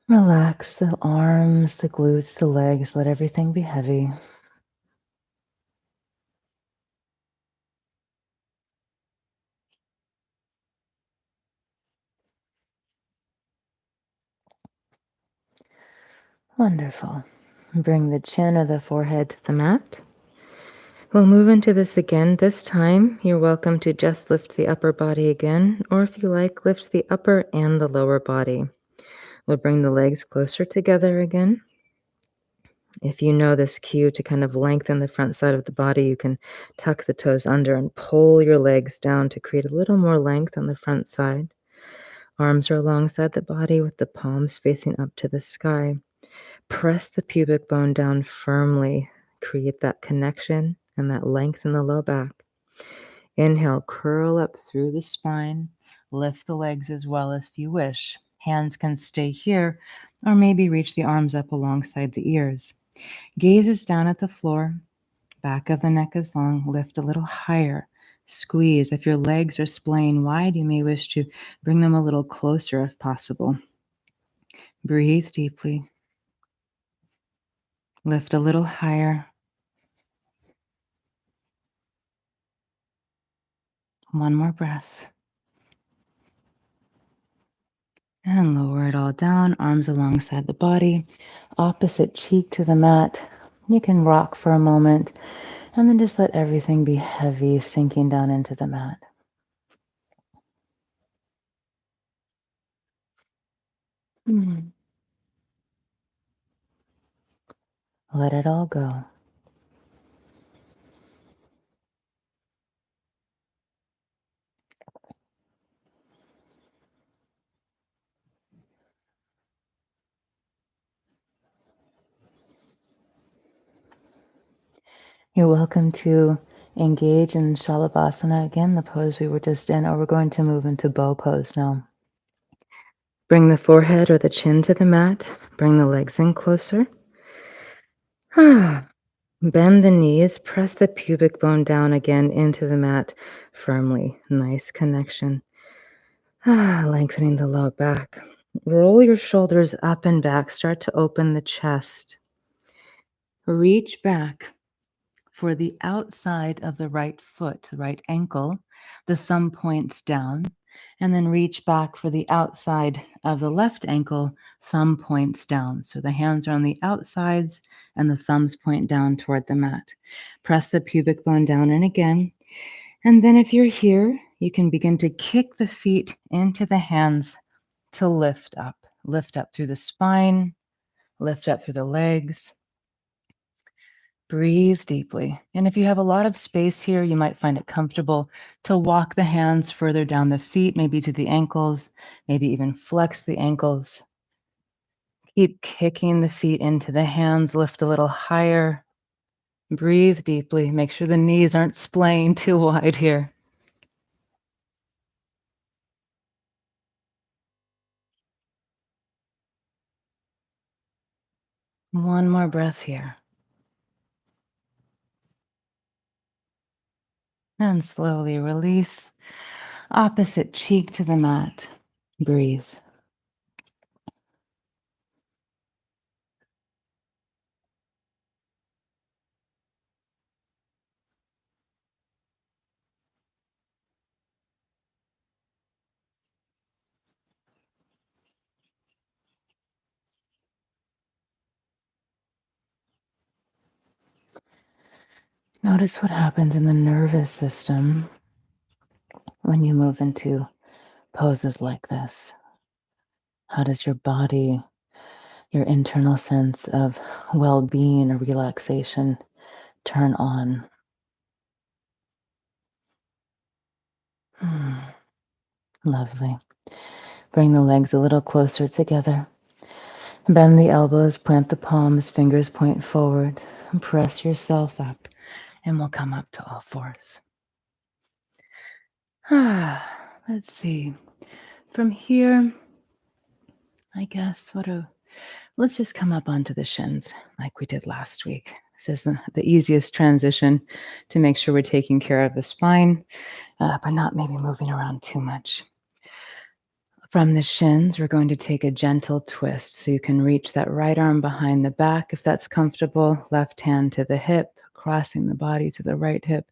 Relax the arms, the glutes, the legs. Let everything be heavy. Wonderful. Bring the chin or the forehead to the mat. We'll move into this again. This time, you're welcome to just lift the upper body again, or if you like, lift the upper and the lower body. We'll bring the legs closer together again. If you know this cue to kind of lengthen the front side of the body, you can tuck the toes under and pull your legs down to create a little more length on the front side. Arms are alongside the body with the palms facing up to the sky. Press the pubic bone down firmly. Create that connection and that length in the low back. Inhale, curl up through the spine. Lift the legs as well if you wish. Hands can stay here, or maybe reach the arms up alongside the ears. Gaze is down at the floor. Back of the neck is long. Lift a little higher. Squeeze. If your legs are splaying wide, you may wish to bring them a little closer if possible. Breathe deeply. Lift a little higher. One more breath. And lower it all down, arms alongside the body, opposite cheek to the mat. You can rock for a moment and then just let everything be heavy, sinking down into the mat. Mm. Let it all go. You're welcome to engage in Shalabhasana again, the pose we were just in, or we're going to move into bow pose now. Bring the forehead or the chin to the mat. Bring the legs in closer. Bend the knees. Press the pubic bone down again into the mat firmly. Nice connection. Lengthening the low back. Roll your shoulders up and back. Start to open the chest. Reach back for the outside of the right foot, the right ankle. The thumb points down. And then reach back for the outside of the left ankle. Thumb points down. So the hands are on the outsides and the thumbs point down toward the mat. Press the pubic bone down and again. And then if you're here, you can begin to kick the feet into the hands to lift up. Lift up through the spine, lift up through the legs. Breathe deeply. And if you have a lot of space here, you might find it comfortable to walk the hands further down the feet, maybe to the ankles, maybe even flex the ankles. Keep kicking the feet into the hands, lift a little higher. Breathe deeply. Make sure the knees aren't splaying too wide here. One more breath here. And slowly release. Opposite cheek to the mat. Breathe. Notice what happens in the nervous system when you move into poses like this. How does your body, your internal sense of well being or relaxation turn on? Hmm. Lovely. Bring the legs a little closer together. Bend the elbows, plant the palms, fingers point forward. Press yourself up, and we'll come up to all fours. Let's see. From here, I guess, let's just come up onto the shins like we did last week. This is the easiest transition to make sure we're taking care of the spine, but not maybe moving around too much. From the shins, we're going to take a gentle twist. So you can reach that right arm behind the back if that's comfortable, left hand to the hip, crossing the body to the right hip,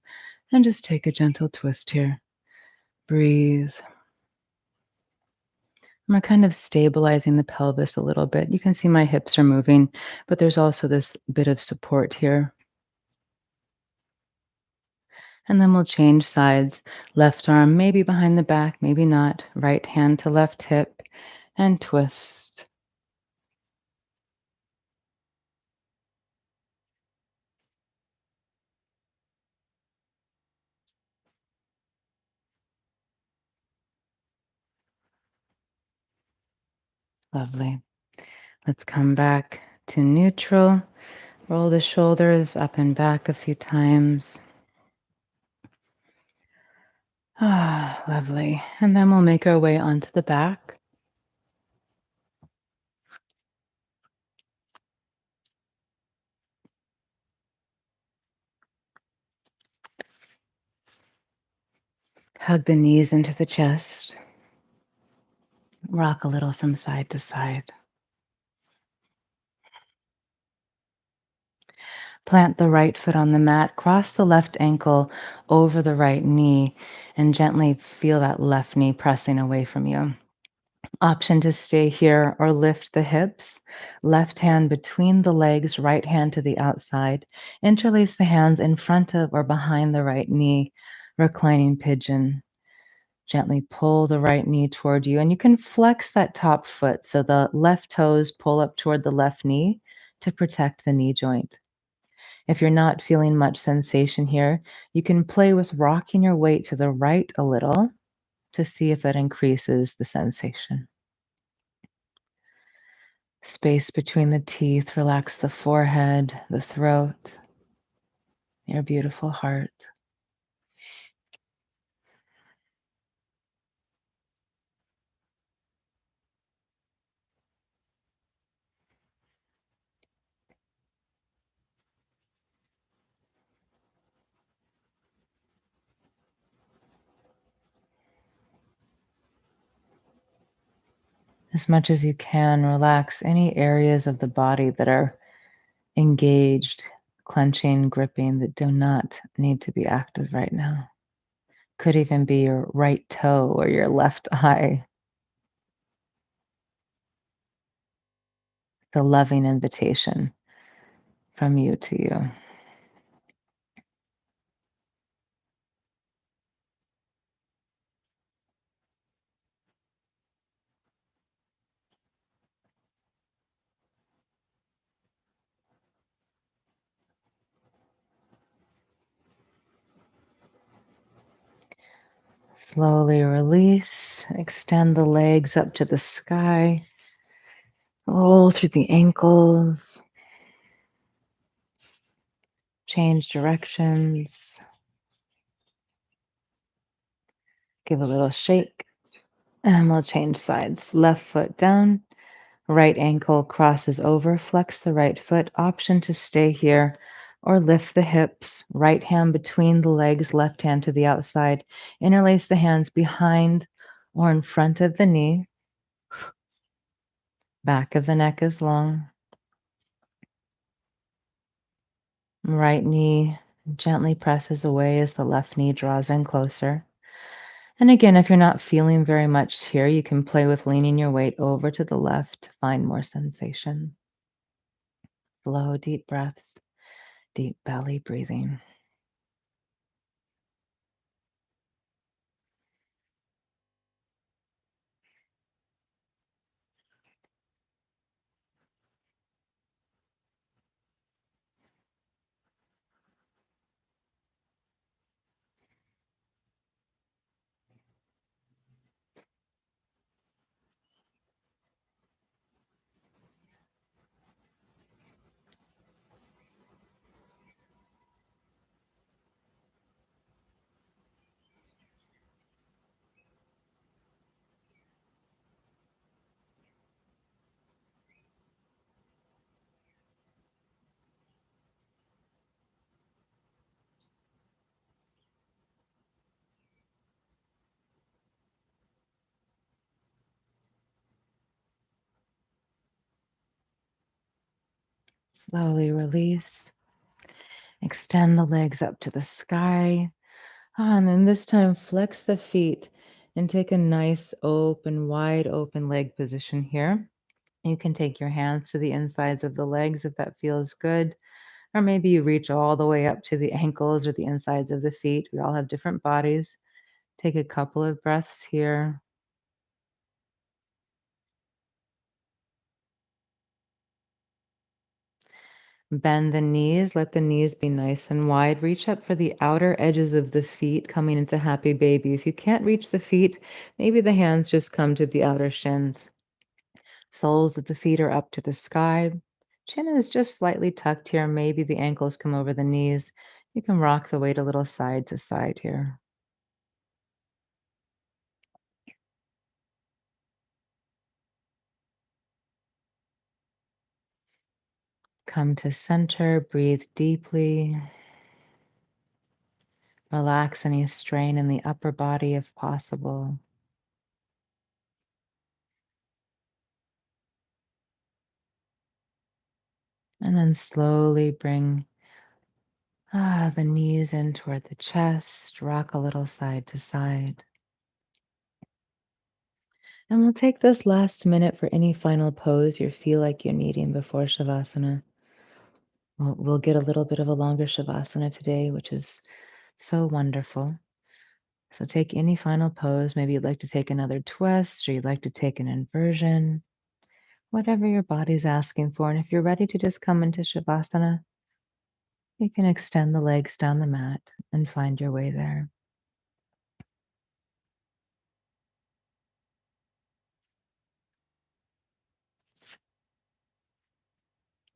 and just take a gentle twist here. Breathe. We're kind of stabilizing the pelvis a little bit. You can see my hips are moving, but there's also this bit of support here. And then we'll change sides. Left arm maybe behind the back, maybe not. Right hand to left hip and twist. Lovely. Let's come back to neutral. Roll the shoulders up and back a few times. Ah, lovely. And then we'll make our way onto the back. Hug the knees into the chest. Rock a little from side to side. Plant the right foot on the mat, cross the left ankle over the right knee, and gently feel that left knee pressing away from you. Option to stay here or lift the hips. Left hand between the legs, right hand to the outside. Interlace the hands in front of or behind the right knee. Reclining pigeon. Gently pull the right knee toward you, and you can flex that top foot so the left toes pull up toward the left knee to protect the knee joint. If you're not feeling much sensation here, you can play with rocking your weight to the right a little to see if that increases the sensation. Space between the teeth, relax the forehead, the throat, your beautiful heart. As much as you can, relax any areas of the body that are engaged, clenching, gripping, that do not need to be active right now. Could even be your right toe or your left eye. The loving invitation from you to you. Slowly release, extend the legs up to the sky, roll through the ankles, change directions, give a little shake, and we'll change sides. Left foot down, right ankle crosses over, flex the right foot. Option to stay here or lift the hips, right hand between the legs, left hand to the outside. Interlace the hands behind or in front of the knee. Back of the neck is long. Right knee gently presses away as the left knee draws in closer. And again, if you're not feeling very much here, you can play with leaning your weight over to the left to find more sensation. Slow, deep breaths, deep belly breathing. Slowly release. Extend the legs up to the sky. And then this time, flex the feet and take a nice open, wide open leg position here. You can take your hands to the insides of the legs if that feels good. Or maybe you reach all the way up to the ankles or the insides of the feet. We all have different bodies. Take a couple of breaths here. Bend the knees, let the knees be nice and wide. Reach up for the outer edges of the feet coming into happy baby. If you can't reach the feet, maybe the hands just come to the outer shins. Soles of the feet are up to the sky. Chin is just slightly tucked here. Maybe the ankles come over the knees. You can rock the weight a little side to side here. Come to center, breathe deeply. Relax any strain in the upper body if possible. And then slowly bring the knees in toward the chest. Rock a little side to side. And we'll take this last minute for any final pose you feel like you're needing before Shavasana. We'll get a little bit of a longer Shavasana today, which is so wonderful. So take any final pose. Maybe you'd like to take another twist or you'd like to take an inversion, whatever your body's asking for. And if you're ready to just come into Shavasana, you can extend the legs down the mat and find your way there.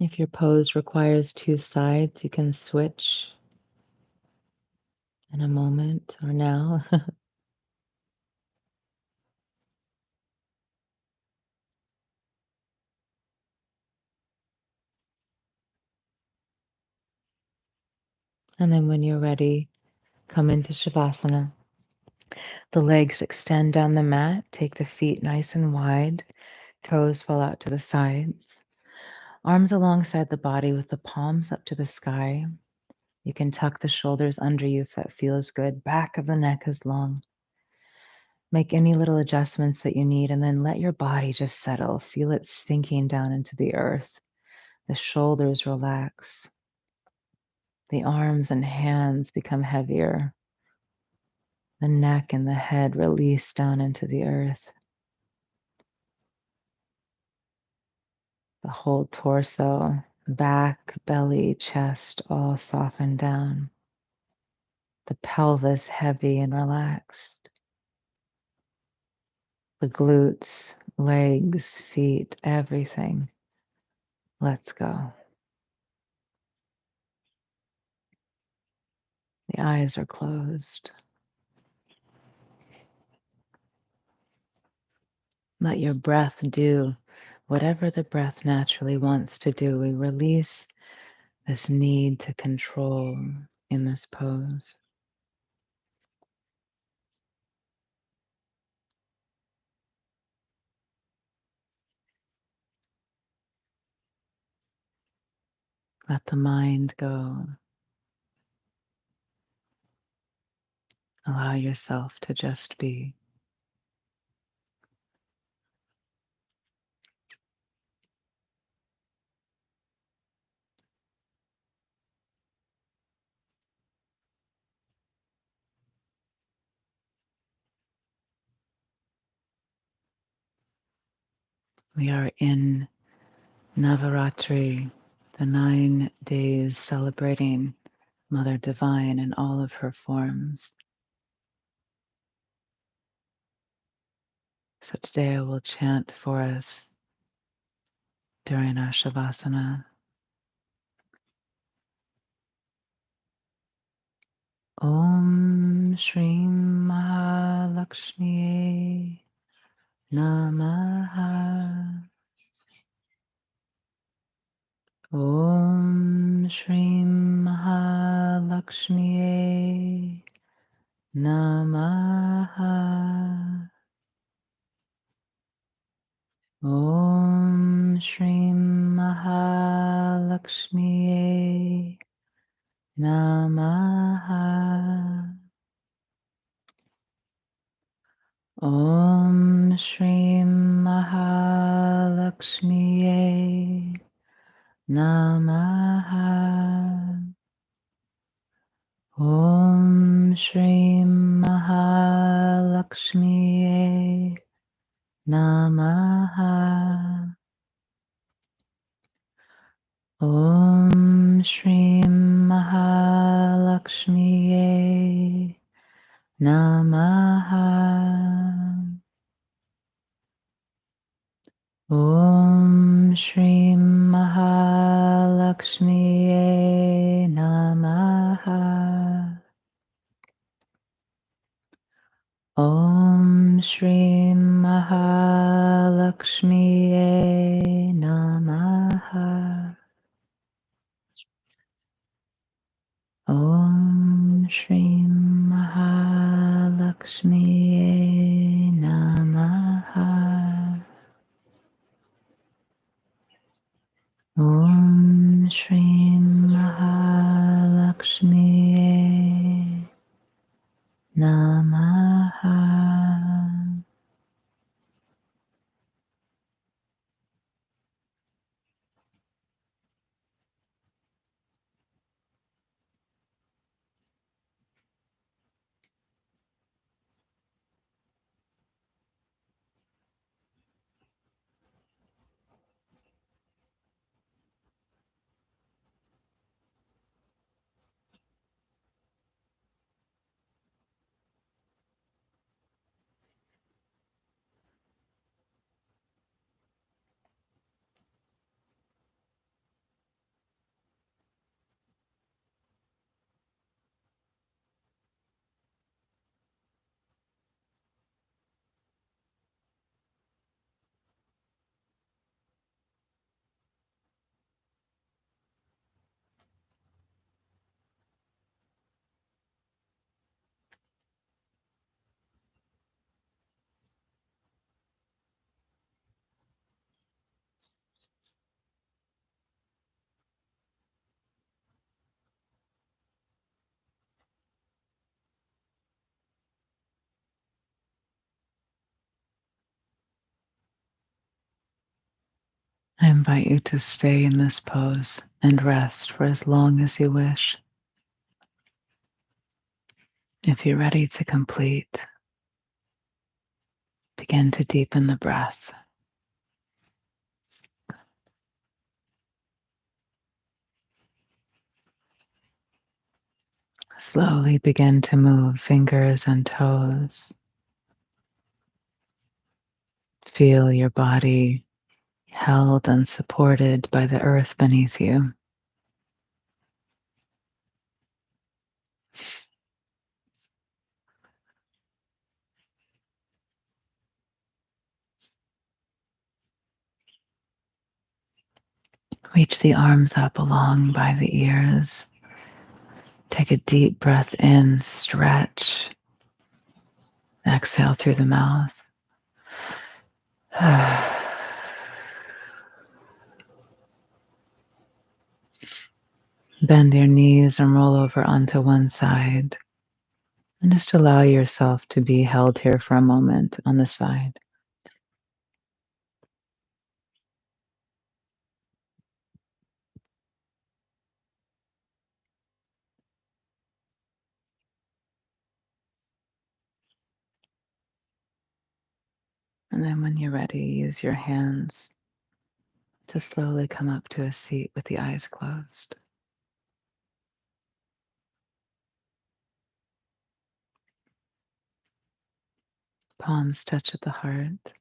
If your pose requires two sides, you can switch in a moment or now. And then when you're ready, come into Shavasana. The legs extend down the mat. Take the feet nice and wide. Toes fall out to the sides. Arms alongside the body with the palms up to the sky. You can tuck the shoulders under you if that feels good. Back of the neck is long. Make any little adjustments that you need and then let your body just settle. Feel it sinking down into the earth. The shoulders relax. The arms and hands become heavier. The neck and the head release down into the earth. The whole torso, back, belly, chest, all soften down. The pelvis heavy and relaxed. The glutes, legs, feet, everything. Let's go. The eyes are closed. Let your breath do whatever the breath naturally wants to do. We release this need to control in this pose. Let the mind go. Allow yourself to just be. We are in Navaratri, the 9 days celebrating Mother Divine in all of her forms. So today I will chant for us during our Shavasana. Om Shrim Mahalakshmi Namaha. Om Shrim Mahalakshmi Namaha. Om Shrim Mahalakshmi Namaha. Om Shrim Mahalakshmi Namaha. Shrim Mahalakshmi Namaha. Om Shrim Mahalakshmi Namaha. Om Shrim Mahalakshmi Namaha. Om Shrim Mahalakshmi Namaha. Om Shrim Mahalakshmi Namaha. Om Shrim Mahalakshmi Namaha. I invite you to stay in this pose and rest for as long as you wish. If you're ready to complete, begin to deepen the breath. Slowly begin to move fingers and toes. Feel your body held and supported by the earth beneath you. Reach the arms up along by the ears. Take a deep breath in, stretch. Exhale through the mouth. Bend your knees and roll over onto one side. And just allow yourself to be held here for a moment on the side. And then when you're ready, use your hands to slowly come up to a seat with the eyes closed. Palms touch at the heart.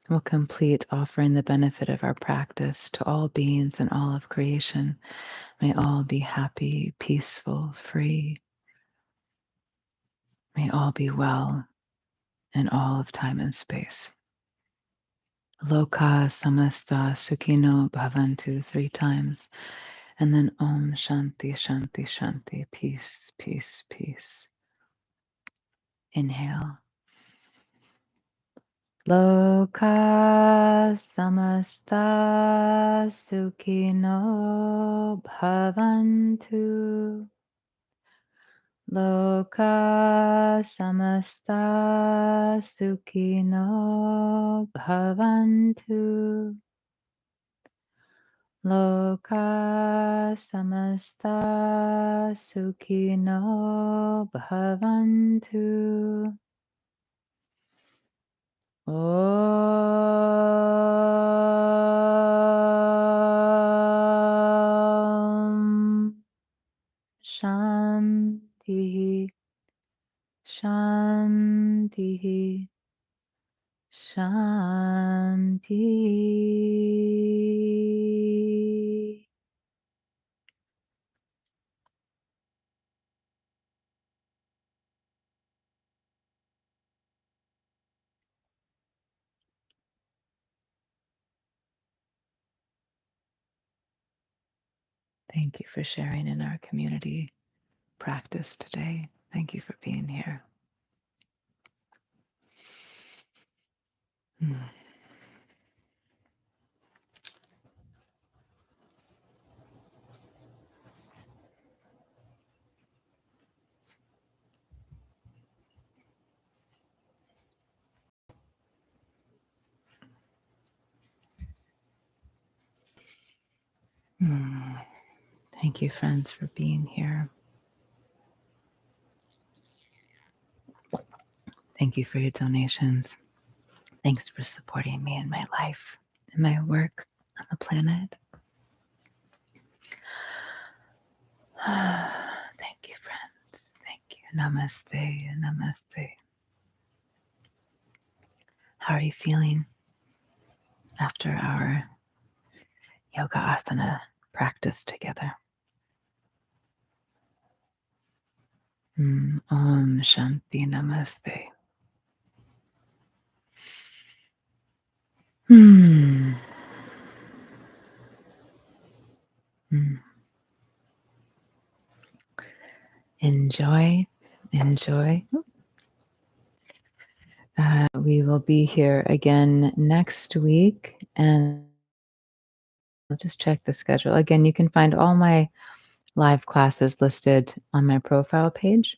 We'll complete offering the benefit of our practice to all beings and all of creation. May all be happy, peaceful, free. May all be well in all of time and space. Loka samasta sukhino bhavantu 3 times. And then Om Shanti Shanti Shanti. Peace, peace, peace. Inhale. Loka samasta sukhino bhavantu. Loka samasta sukhino bhavantu. Loka samasta sukhino bhavantu. Om Shanti Shanti Shanti. Thank you for sharing in our community practice today. Thank you for being here. Hmm. Hmm. Thank you, friends, for being here. Thank you for your donations. Thanks for supporting me in my life, in my work on the planet. Thank you, friends. Thank you. Namaste. Namaste. How are you feeling after our yoga asana practice together? Om Shanti Namaste. Hmm. Hmm. Enjoy. Enjoy. We will be here again next week, and I'll just check the schedule. Again, you can find all my live classes listed on my profile page.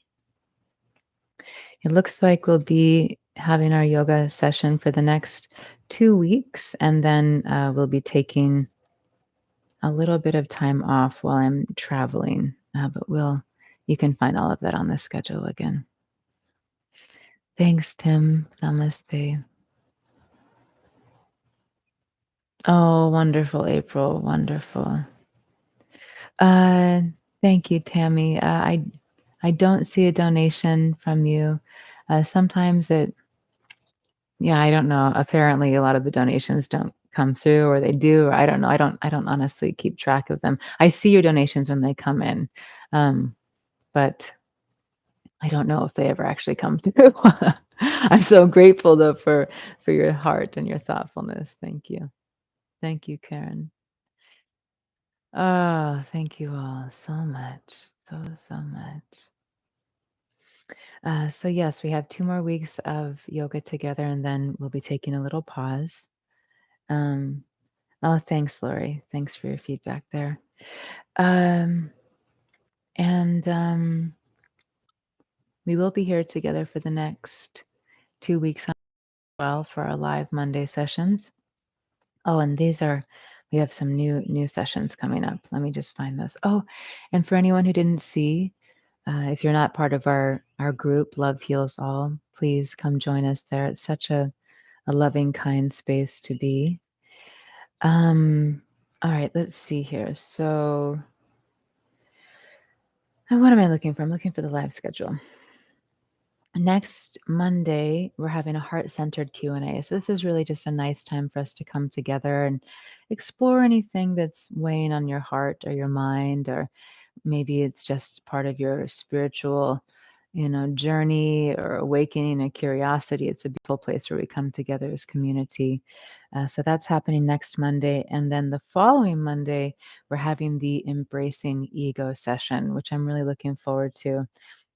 It looks like we'll be having our yoga session for the next 2 weeks, and then we'll be taking a little bit of time off while I'm traveling. But you can find all of that on the schedule again. Thanks, Tim. Namaste. Oh, wonderful, April. Wonderful. Uh, Thank you, Tammy. I don't see a donation from you. Sometimes yeah, I don't know. Apparently, a lot of the donations don't come through, or they do, or I don't know. I don't honestly keep track of them. I see your donations when they come in, but I don't know if they ever actually come through. I'm so grateful though for your heart and your thoughtfulness. Thank you. Thank you, Karen. Oh, thank you all so much. So much. So yes, we have 2 more weeks of yoga together, and then we'll be taking a little pause. Um, oh, thanks, Lori. Thanks for your feedback there. Um, and we will be here together for the next 2 weeks as well for our live Monday sessions. Oh, and we have some new sessions coming up. Let me just find those. Oh, and for anyone who didn't see, if you're not part of our group, Love Heals All, please come join us there. It's such a loving, kind space to be. All right, let's see here. So, what am I looking for? I'm looking for the live schedule. Next Monday, we're having a heart-centered Q&A. So this is really just a nice time for us to come together and explore anything that's weighing on your heart or your mind, or maybe it's just part of your spiritual, journey or awakening a curiosity. It's a beautiful place where we come together as community. So that's happening next Monday. And then the following Monday, we're having the Embracing Ego session, which I'm really looking forward to.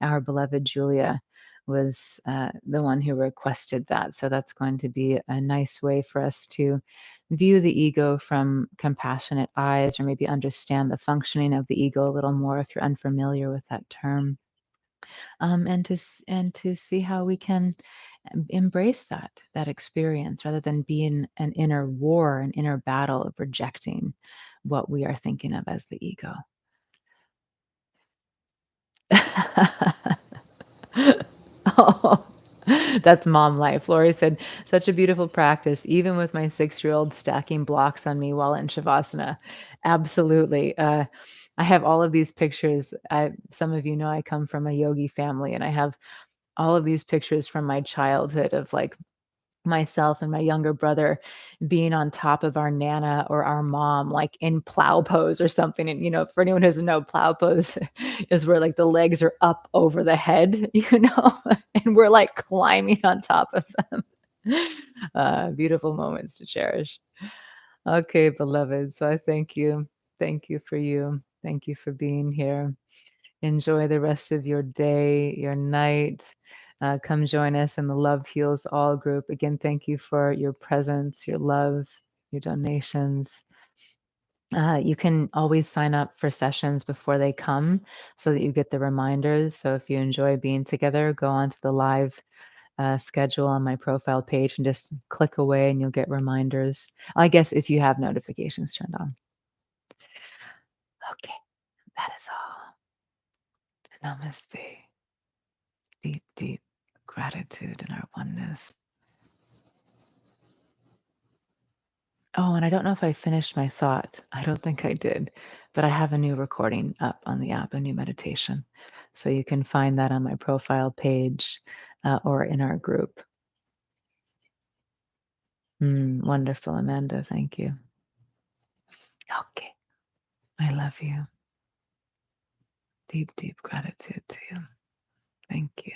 Our beloved Julia was the one who requested that. So that's going to be a nice way for us to view the ego from compassionate eyes, or maybe understand the functioning of the ego a little more if you're unfamiliar with that term, and to see how we can embrace that experience rather than being an inner war, an inner battle of rejecting what we are thinking of as the ego. Oh, that's mom life. Lori said, such a beautiful practice, even with my 6-year-old stacking blocks on me while in Shavasana. Absolutely. I have all of these pictures. Some of you know I come from a yogi family, and I have all of these pictures from my childhood of like myself and my younger brother being on top of our nana or our mom, like in plow pose or something. And, for anyone who doesn't know, plow pose is where like the legs are up over the head, and we're like climbing on top of them. Beautiful moments to cherish. Okay, beloved. So I thank you. Thank you for you. Thank you for being here. Enjoy the rest of your day, your night. Come join us in the Love Heals All group. Again, thank you for your presence, your love, your donations. You can always sign up for sessions before they come so that you get the reminders. So if you enjoy being together, go onto the live schedule on my profile page and just click away and you'll get reminders. I guess if you have notifications turned on. Okay, that is all. Namaste. Deep, deep gratitude in our oneness. Oh, and I don't know if I finished my thought. I don't think I did, but I have a new recording up on the app, a new meditation. So you can find that on my profile page or in our group. Wonderful, Amanda. Thank you. Okay. I love you. Deep, deep gratitude to you. Thank you.